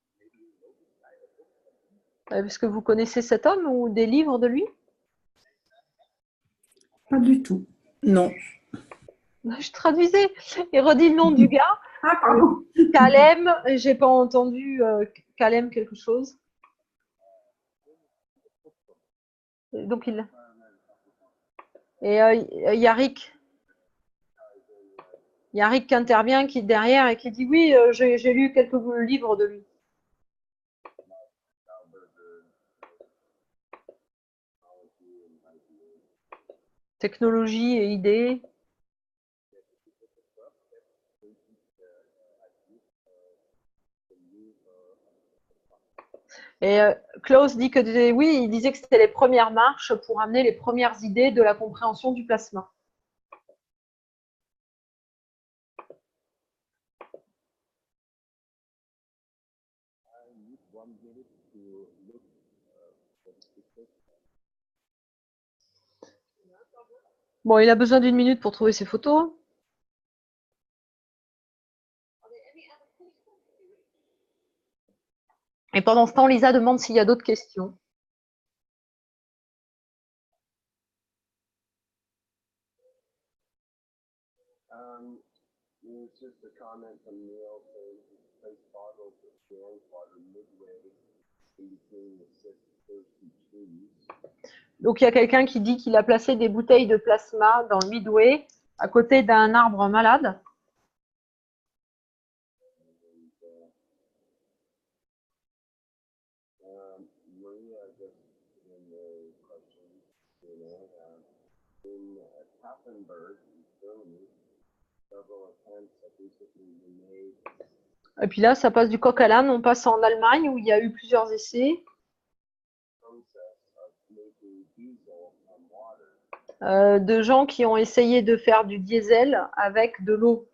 Est-ce que vous connaissez cet homme ou des livres de lui? Pas du tout. Non. Je traduisais et redis le nom du gars. Ah, pardon. Calem, j'ai pas entendu Calem quelque chose. Donc il. Et Yarik qui intervient, qui est derrière et qui dit oui, j'ai lu quelques livres de lui. Technologie et idées. Et Klaus dit que oui, il disait que c'était les premières marches pour amener les premières idées de la compréhension du plasma. Bon, il a besoin d'une minute pour trouver ses photos. Et pendant ce temps, Lisa demande s'il y a d'autres questions. It's just a comment from Neil saying he placed bottles of canned water midway in between the six thirsty trees. Donc, il y a quelqu'un qui dit qu'il a placé des bouteilles de plasma dans le midway, à côté d'un arbre malade. Maria, just in the question, in Papenburg, in Germany, several attempts have recently been made. Et puis là, ça passe du coq à l'âne. On passe en Allemagne où il y a eu plusieurs essais de gens qui ont essayé de faire du diesel avec de l'eau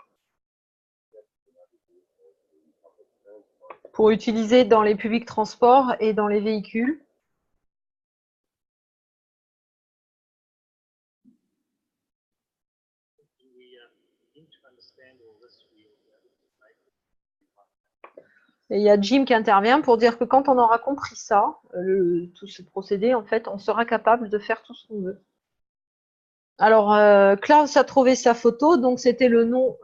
pour utiliser dans les publics transports et dans les véhicules. Et il y a Jim qui intervient pour dire que quand on aura compris ça, tout ce procédé, en fait, on sera capable de faire tout ce qu'on veut. Alors, Klaus a trouvé sa photo, donc c'était le nom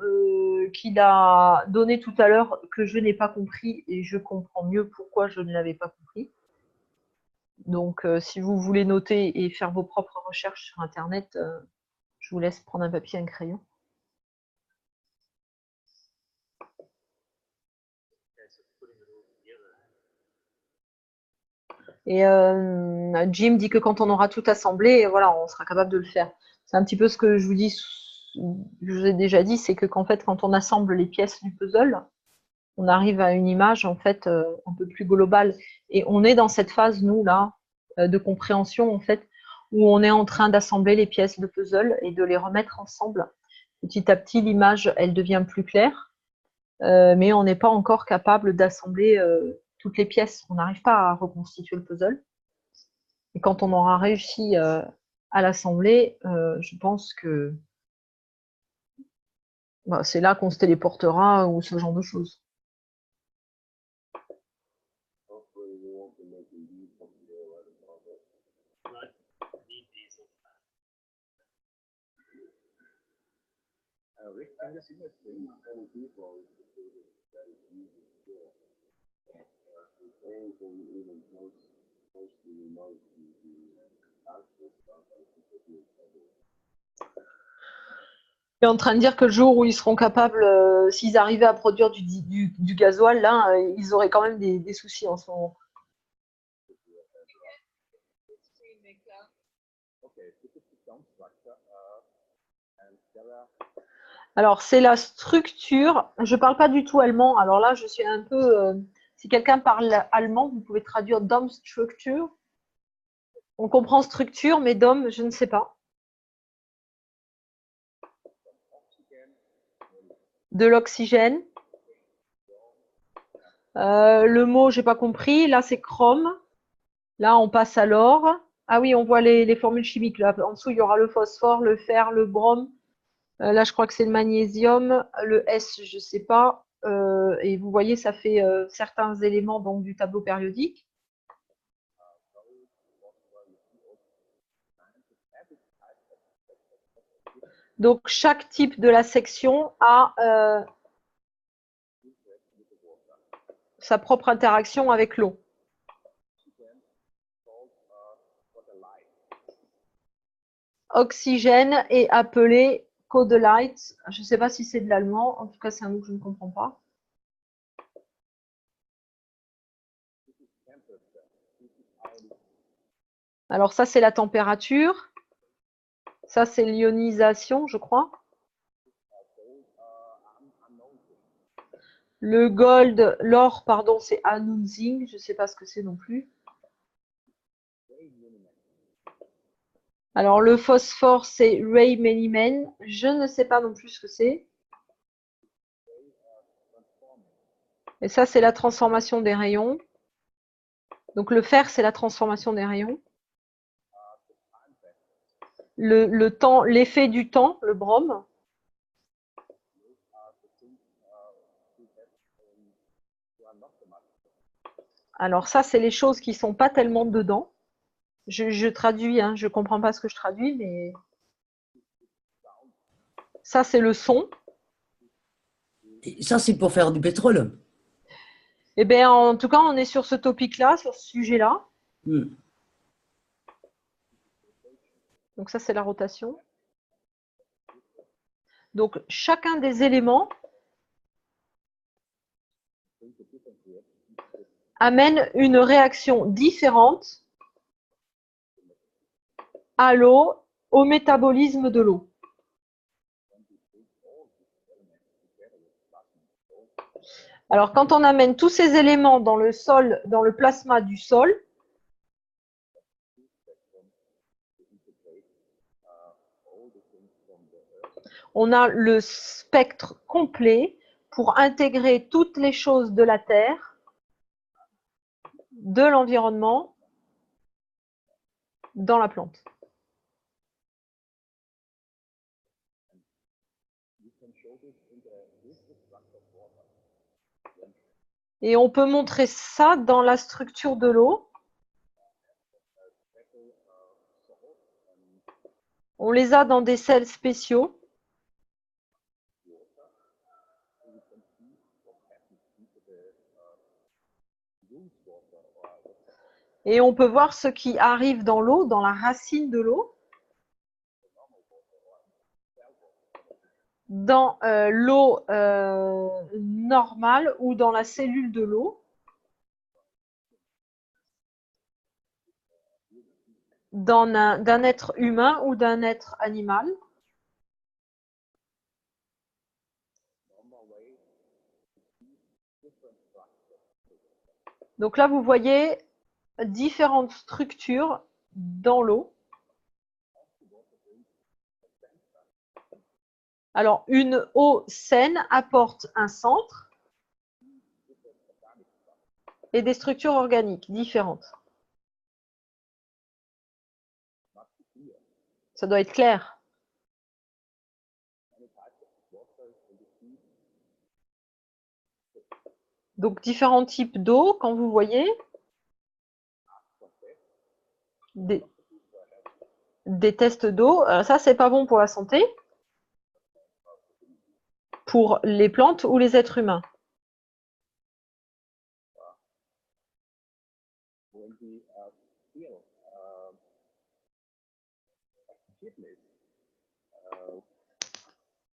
qu'il a donné tout à l'heure que je n'ai pas compris et je comprends mieux pourquoi je ne l'avais pas compris. Donc, si vous voulez noter et faire vos propres recherches sur Internet, je vous laisse prendre un papier et un crayon. Et Jim dit que quand on aura tout assemblé, voilà, on sera capable de le faire. C'est un petit peu ce que je vous ai déjà dit, c'est que qu'en fait, quand on assemble les pièces du puzzle, on arrive à une image en fait un peu plus globale. Et on est dans cette phase, nous, là, de compréhension, en fait, où on est en train d'assembler les pièces de puzzle et de les remettre ensemble. Petit à petit, l'image, elle devient plus claire, mais on n'est pas encore capable d'assembler toutes les pièces. On n'arrive pas à reconstituer le puzzle. Et quand on aura réussi à l'assembler, je pense que c'est là qu'on se téléportera ou ce genre de choses. something even closely remote to the actual stuff that could be trouble. Il est en train de dire que le jour où ils seront capables, s'ils arrivaient à produire du gasoil, là, ils auraient quand même des soucis en ce moment. Alors, c'est la structure. Je ne parle pas du tout allemand. Alors là, je suis un peu... si quelqu'un parle allemand, vous pouvez traduire Domstructure. On comprend structure, mais Dom, je ne sais pas. De l'oxygène. Le mot, j'ai pas compris. Là, c'est chrome. Là, on passe à l'or. Ah oui, on voit les formules chimiques. Là, en dessous, il y aura le phosphore, le fer, le brome. Là, je crois que c'est le magnésium. Le S, je sais pas. Et vous voyez, ça fait certains éléments donc, du tableau périodique. Donc, chaque type de la section a sa propre interaction avec l'eau. Oxygène est appelé Codelite. Je ne sais pas si c'est de l'allemand. En tout cas, c'est un mot que je ne comprends pas. Alors, ça, c'est la température. Ça, c'est l'ionisation, je crois. Le gold, l'or, pardon, c'est announcing. Je ne sais pas ce que c'est non plus. Alors, le phosphore, c'est Ray Miniman. Je ne sais pas non plus ce que c'est. Et ça, c'est la transformation des rayons. Donc, le fer, c'est la transformation des rayons. Le temps, l'effet du temps, le brome. Alors, ça, c'est les choses qui ne sont pas tellement dedans. Je traduis, hein, je ne comprends pas ce que je traduis, mais ça, c'est le son. Et ça, c'est pour faire du pétrole. Eh bien, en tout cas, on est sur ce topic-là, sur ce sujet-là. Donc, ça, c'est la rotation. Donc, chacun des éléments amène une réaction différente à l'eau, au métabolisme de l'eau. Alors, quand on amène tous ces éléments dans le sol, dans le plasma du sol, on a le spectre complet pour intégrer toutes les choses de la Terre, de l'environnement, dans la plante. Et on peut montrer ça dans la structure de l'eau. On les a dans des sels spéciaux. Et on peut voir ce qui arrive dans l'eau, dans la racine de l'eau. Dans l'eau normale ou dans la cellule de l'eau. D'un être humain ou d'un être animal. Donc là, vous voyez différentes structures dans l'eau. Alors, une eau saine apporte un centre et des structures organiques différentes. Ça doit être clair. Donc, différents types d'eau, quand vous voyez des tests d'eau, ça, c'est pas bon pour la santé, pour les plantes ou les êtres humains. when we feel kidneys,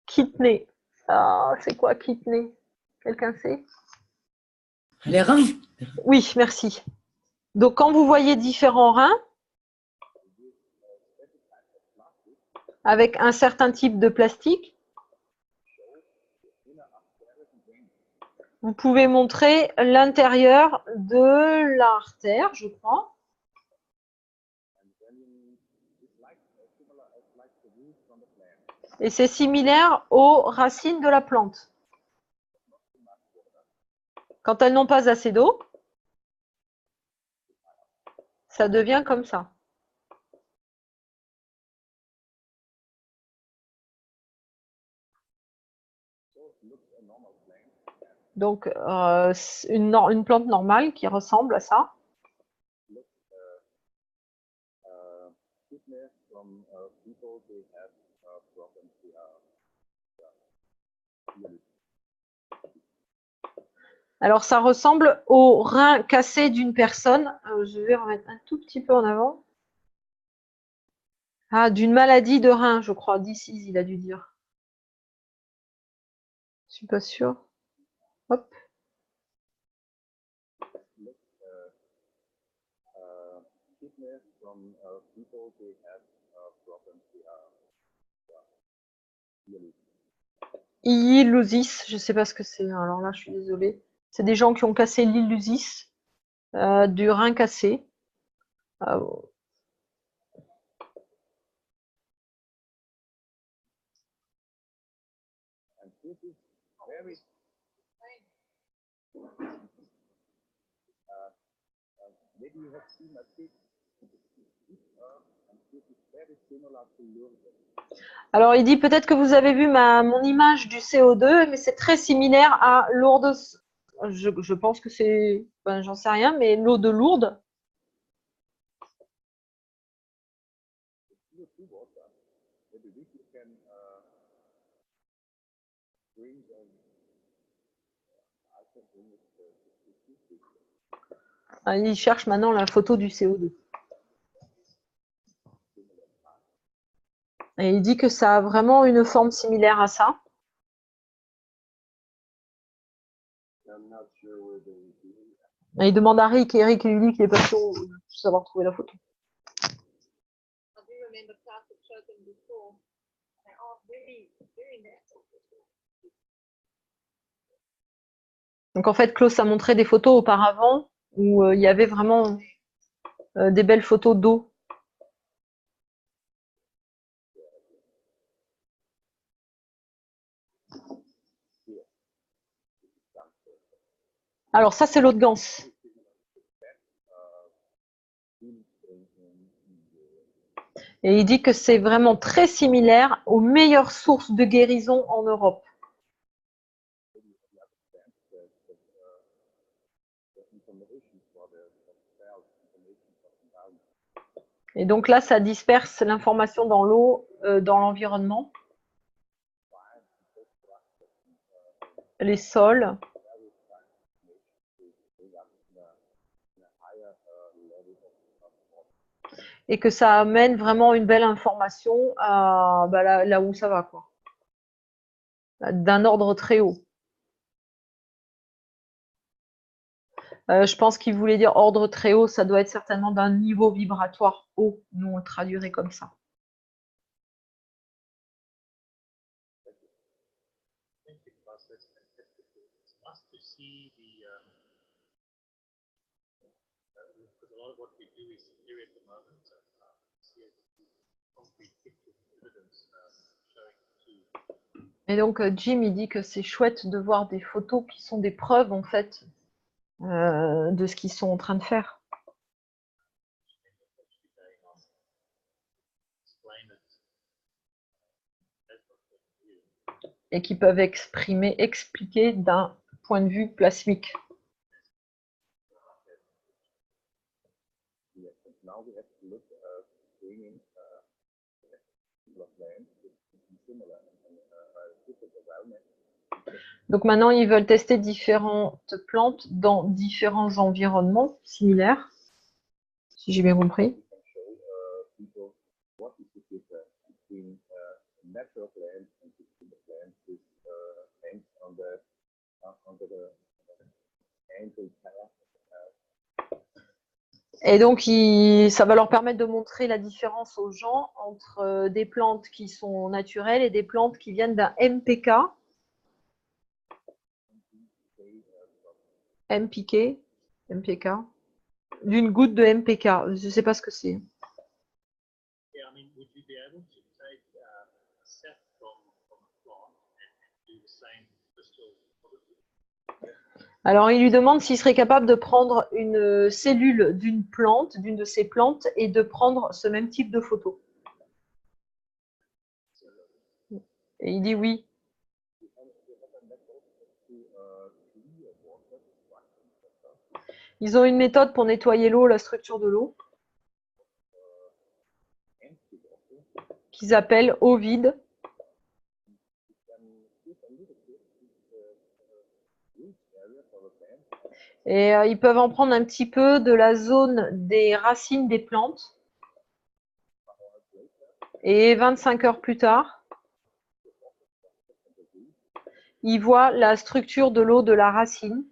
Kidney. Ah, c'est quoi kidney? Quelqu'un sait? Les reins. Oui, merci. Donc, quand vous voyez différents reins, avec un certain type de plastique, vous pouvez montrer l'intérieur de l'artère, je crois. Et c'est similaire aux racines de la plante. Quand elles n'ont pas assez d'eau, ça devient comme ça. Donc, une plante normale qui ressemble à ça. Alors, ça ressemble au rein cassé d'une personne. Je vais remettre un tout petit peu en avant. Ah, d'une maladie de rein, je crois. D'ici, il a dû dire. Je suis pas sûre. Hop. Illusis, je ne sais pas ce que c'est. Alors là, je suis désolée. C'est des gens qui ont cassé l'illusis, du rein cassé. Alors, il dit peut-être que vous avez vu mon image du CO2, mais c'est très similaire à Lourdes. Je pense que c'est, ben, j'en sais rien, mais l'eau de Lourdes. Ah, il cherche maintenant la photo du CO2. Et il dit que ça a vraiment une forme similaire à ça. Et il demande à Rick, et Eric lui dit qu'il n'est pas sûr de savoir trouver la photo. Donc en fait, Klaus a montré des photos auparavant où il y avait vraiment des belles photos d'eau. Alors ça, c'est l'eau de Gans. Et il dit que c'est vraiment très similaire aux meilleures sources de guérison en Europe. Et donc là, ça disperse l'information dans l'eau, dans l'environnement, les sols. Et que ça amène vraiment une belle information à là où ça va, quoi. D'un ordre très haut. Je pense qu'il voulait dire ordre très haut, ça doit être certainement d'un niveau vibratoire haut. Nous, on le traduirait comme ça. Et donc, Jim, il dit que c'est chouette de voir des photos qui sont des preuves, en fait, de ce qu'ils sont en train de faire. Et qui peuvent expliquer d'un point de vue plasmique. Donc maintenant, ils veulent tester différentes plantes dans différents environnements similaires. si j'ai bien compris. can show people what is the difference between natural plant and the plant with hangs on the under the ankle tire. Et donc, ça va leur permettre de montrer la différence aux gens entre des plantes qui sont naturelles et des plantes qui viennent d'un MPK. MPK, d'une goutte de MPK. Je ne sais pas ce que c'est. Yeah, I mean, would you be able to take a set from a plant and do the same crystal quality? Alors, il lui demande s'il serait capable de prendre une cellule d'une plante, d'une de ces plantes, et de prendre ce même type de photo. Et il dit oui. Ils ont une méthode pour nettoyer l'eau, la structure de l'eau, qu'ils appellent eau vide. Et ils peuvent en prendre un petit peu de la zone des racines des plantes. Et 25 heures plus tard, ils voient la structure de l'eau de la racine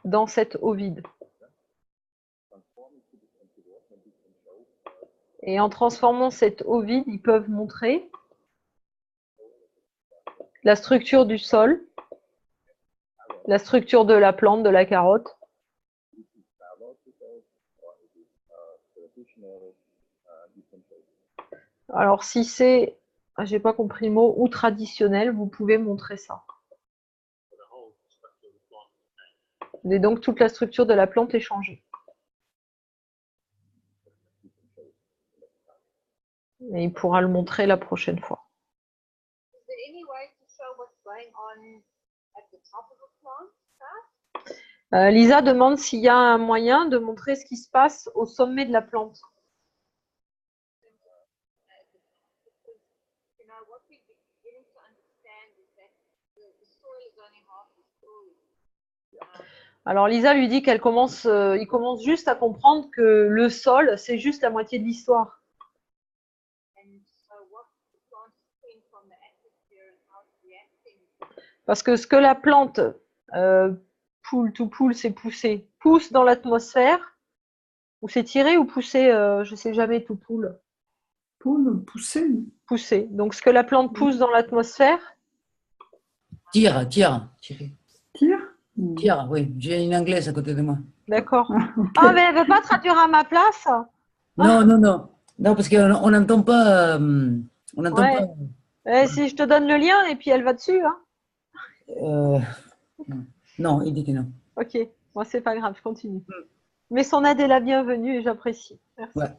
dans cette eau vide. Et en transformant cette eau vide, ils peuvent montrer la structure du sol, la structure de la plante, de la carotte. Alors si c'est, j'ai pas compris le mot, ou traditionnel, vous pouvez montrer ça. Et donc toute la structure de la plante est changée. Et il pourra le montrer la prochaine fois. Is there any way to show what's going on at the top of a plant first? Lisa demande s'il y a un moyen de montrer ce qui se passe au sommet de la plante. Because, you know, what we're beginning to understand is that the soil is only half the story. Alors Lisa lui dit qu'il commence juste à comprendre que le sol, c'est juste la moitié de l'histoire. And so what the plant is seeing from the atmosphere and how it's reacting. Parce que ce que la plante, pull to pull, c'est pousser, pousse dans l'atmosphère, ou c'est tirer ou pousser, je ne sais jamais, to pull. Pour pousser. Pousser. Donc ce que la plante pousse dans l'atmosphère, Tire. Tire. Tire, oui. J'ai une anglaise à côté de moi. d'accord. Ok. Ah, mais elle ne veut pas traduire à ma place? Non, non, non. Non, parce qu'on n'entend pas. On n'entend Ouais. pas. Si je te donne le lien et puis elle va dessus, hein. Non, il dit que non. Ok, moi c'est pas grave, je continue. Mais son aide est la bienvenue et j'apprécie. Merci. Ouais.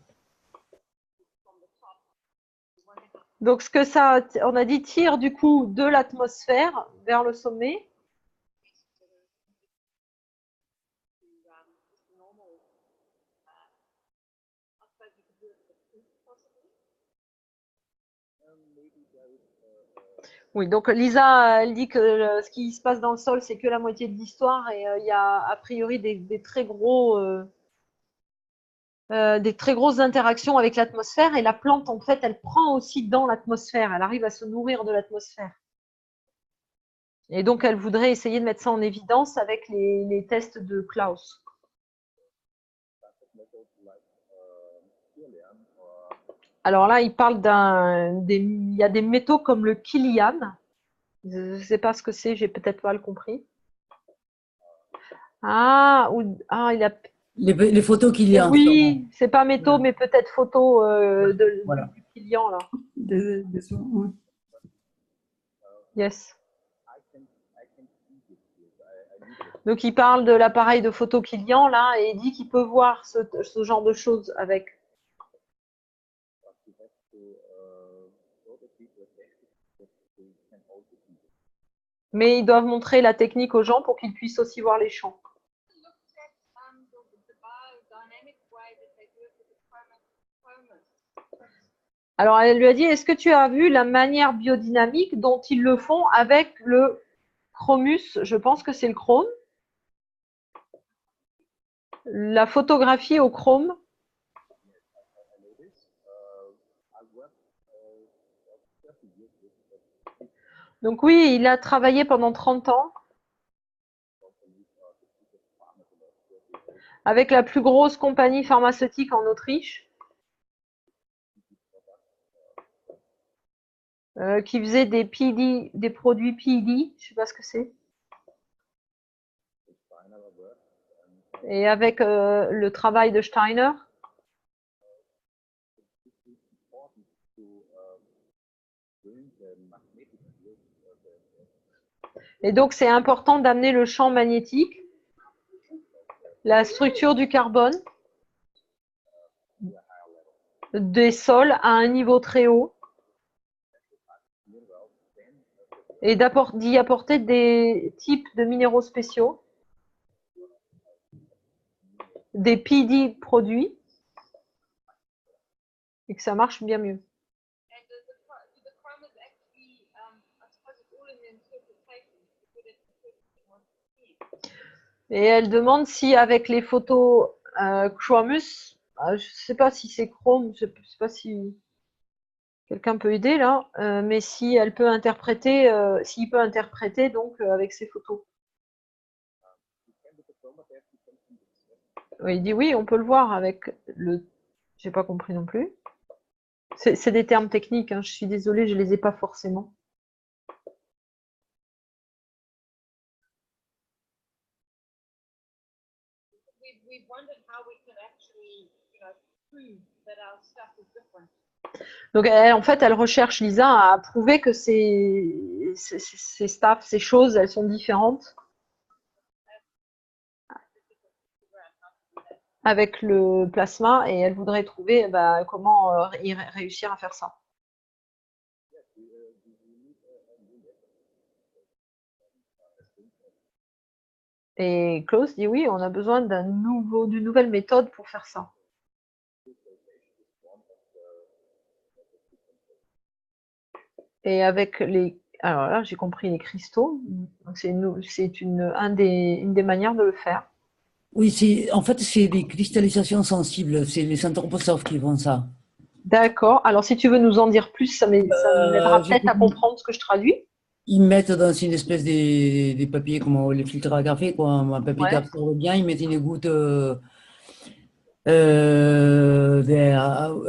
Donc ce que ça, on a dit tire du coup de l'atmosphère vers le sommet. Oui, donc Lisa, elle dit que ce qui se passe dans le sol, c'est que la moitié de l'histoire et il y a a priori des très grosses interactions avec l'atmosphère et la plante, en fait, elle prend aussi dans l'atmosphère, elle arrive à se nourrir de l'atmosphère. Et donc, elle voudrait essayer de mettre ça en évidence avec les tests de Klaus. Alors là, il parle il y a des métaux comme le Killian. Je ne sais pas ce que c'est, j'ai peut-être mal compris. Il a. Les photos qu'il y a. Oui, c'est pas métaux, Voilà. mais peut-être photo Voilà. du Killian là. Ouais. Yes. Donc il parle de l'appareil de photo Killian là et il dit qu'il peut voir ce genre de choses avec. Mais ils doivent montrer la technique aux gens pour qu'ils puissent aussi voir les champs. Looked at the biodynamic way that they do it with the chromas. Alors elle lui a dit, est-ce que tu as vu la manière biodynamique dont ils le font avec le chromus? Je pense que c'est le chrome. La photographie au chrome. Donc oui, il a travaillé pendant 30 ans avec la plus grosse compagnie pharmaceutique en Autriche, qui faisait des PD, des produits PD, je sais pas ce que c'est. Et avec le travail de Steiner. Et donc, c'est important d'amener le champ magnétique, la structure du carbone, des sols à un niveau très haut, et d'y apporter des types de minéraux spéciaux, des PD produits, et que ça marche bien mieux. And the chrome is actually, I suppose it's all in the interpretation. Et elle demande si avec les photos Chromus, je ne sais pas si c'est Chrome, je ne sais pas si quelqu'un peut aider là, mais si elle peut interpréter, s'il peut interpréter donc avec ses photos. Oui, il dit oui, on peut le voir avec le. J'ai pas compris non plus. C'est des termes techniques, hein, je suis désolée, je les ai pas forcément. We've wondered how we can actually, prove that our stuff is different. Donc en fait, elle recherche, Lisa, à prouver que ces staffs, ces choses, elles sont différentes avec le plasma et elle voudrait trouver comment réussir à faire ça. Et Klaus dit oui, on a besoin d'une nouvelle méthode pour faire ça. Et avec les, alors là j'ai compris les cristaux, c'est une des manières de le faire. Oui, en fait, c'est des cristallisations sensibles. C'est les anthroposophes qui font ça. D'accord. Alors si tu veux nous en dire plus, ça m'aidera peut-être à comprendre ce que je traduis. Ils mettent dans une espèce des papiers comme les filtres à café, quoi, un papier qui absorbe bien. Ils mettent une goutte, un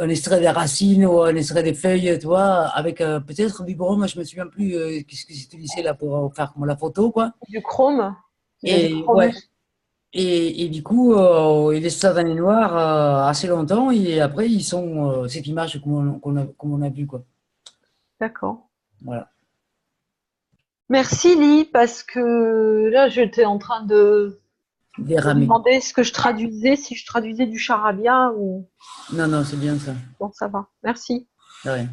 extrait des racines ou un extrait des feuilles, tu vois, avec peut-être du brome. Je me souviens plus qu'est-ce qu'ils utilisaient là pour faire comme la photo, quoi. Du chrome. Et ouais. Et du coup, ils laissent ça dans les noirs assez longtemps et après ils sont cette image comme on a vu, quoi. D'accord. Voilà. Merci Lee, parce que là j'étais en train de me demander ce que je traduisais, si je traduisais du charabia ou. Non, c'est bien ça. Bon, ça va. Merci. De rien.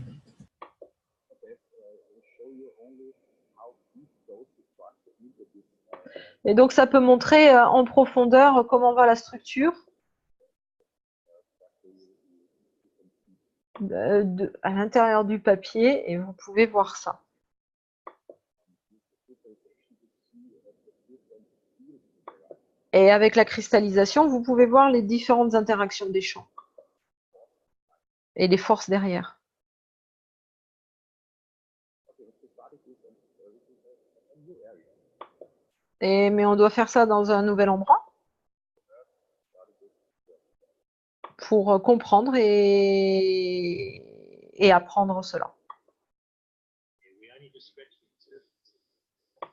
Et donc ça peut montrer en profondeur comment va la structure à l'intérieur du papier et vous pouvez voir ça. Et avec la cristallisation, vous pouvez voir les différentes interactions des champs et les forces derrière. Mais on doit faire ça dans un nouvel endroit pour comprendre et apprendre cela.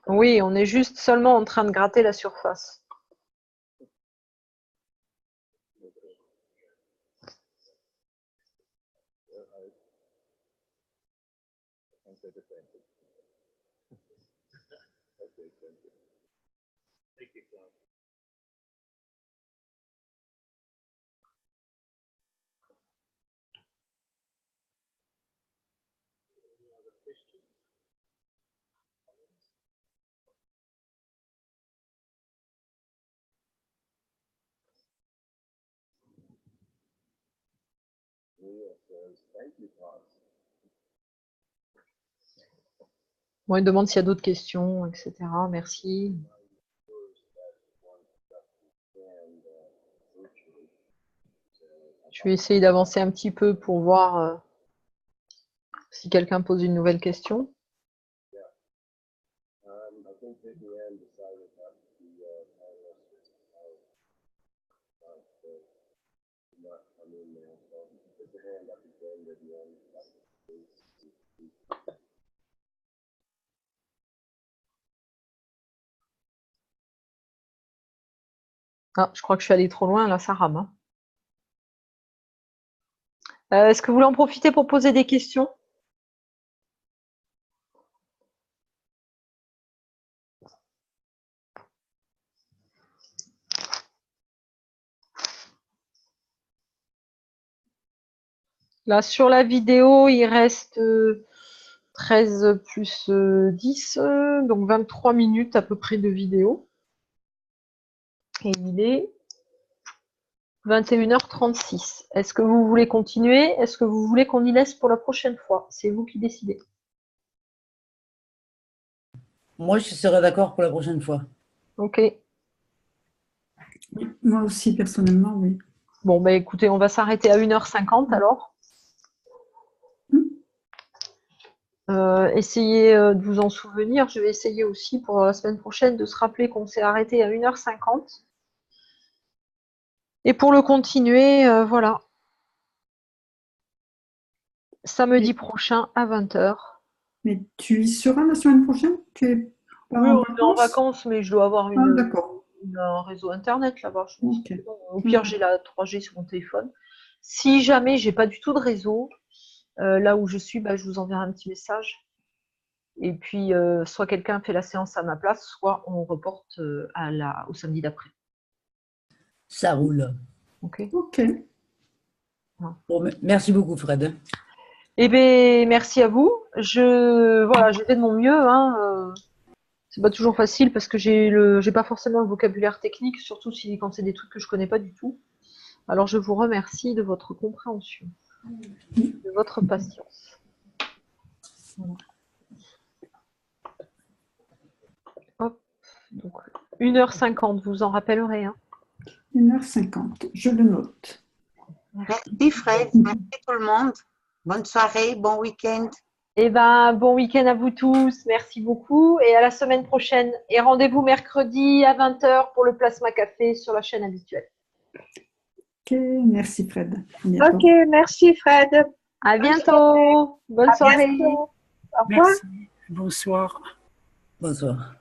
Oui, on est juste seulement en train de gratter la surface. Bon, il demande s'il y a d'autres questions, etc. Merci. Je vais essayer d'avancer un petit peu pour voir si quelqu'un pose une nouvelle question. I think Vicky Ann decided not to be panelist not come in there. So put your hand up again at the end. Ah, je crois que je suis allée trop loin, là, ça rame. Hein. Est-ce que vous voulez en profiter pour poser des questions? Là, sur la vidéo, il reste 13 plus 10, donc 23 minutes à peu près de vidéo. Et il est 21h36. Est-ce que vous voulez continuer? Est-ce que vous voulez qu'on y laisse pour la prochaine fois? C'est vous qui décidez. Moi, je serais d'accord pour la prochaine fois. Ok. Moi aussi, personnellement, oui. Bon, bah écoutez, on va s'arrêter à 1h50 alors. Essayez de vous en souvenir. Je vais essayer aussi pour la semaine prochaine de se rappeler qu'on s'est arrêté à 1h50. Et pour le continuer, voilà. Samedi prochain à 20h. Mais tu y seras la semaine prochaine? Tu es pas Oui, en on est en vacances? vacances, mais je dois avoir Ah, d'accord. un réseau internet là-bas. Je pense. Ok. Au pire, j'ai la 3G sur mon téléphone. Si jamais j'ai pas du tout de réseau, là où je suis, bah, je vous enverrai un petit message. Et puis, soit quelqu'un fait la séance à ma place, soit on reporte au samedi d'après. Ça roule. Ok. Ok. Bon, merci beaucoup, Fred. Eh bien, merci à vous. Voilà, je fais de mon mieux. Hein. C'est pas toujours facile parce que j'ai pas forcément le vocabulaire technique, surtout quand c'est des trucs que je connais pas du tout. Alors, je vous remercie de votre compréhension, de votre patience. Voilà. Hop, donc 1h50, vous en rappellerez. Hein. 1h50, je le note. Merci Fred, merci tout le monde. Bonne soirée, bon week-end. Eh ben, bon week-end à vous tous, merci beaucoup et à la semaine prochaine. Et rendez-vous mercredi à 20h pour le Plasma Café sur la chaîne habituelle. Ok, merci Fred. À bientôt. Ok, merci Fred. À bientôt. Bonne soirée. Au revoir. Merci. Bonsoir. Bonsoir.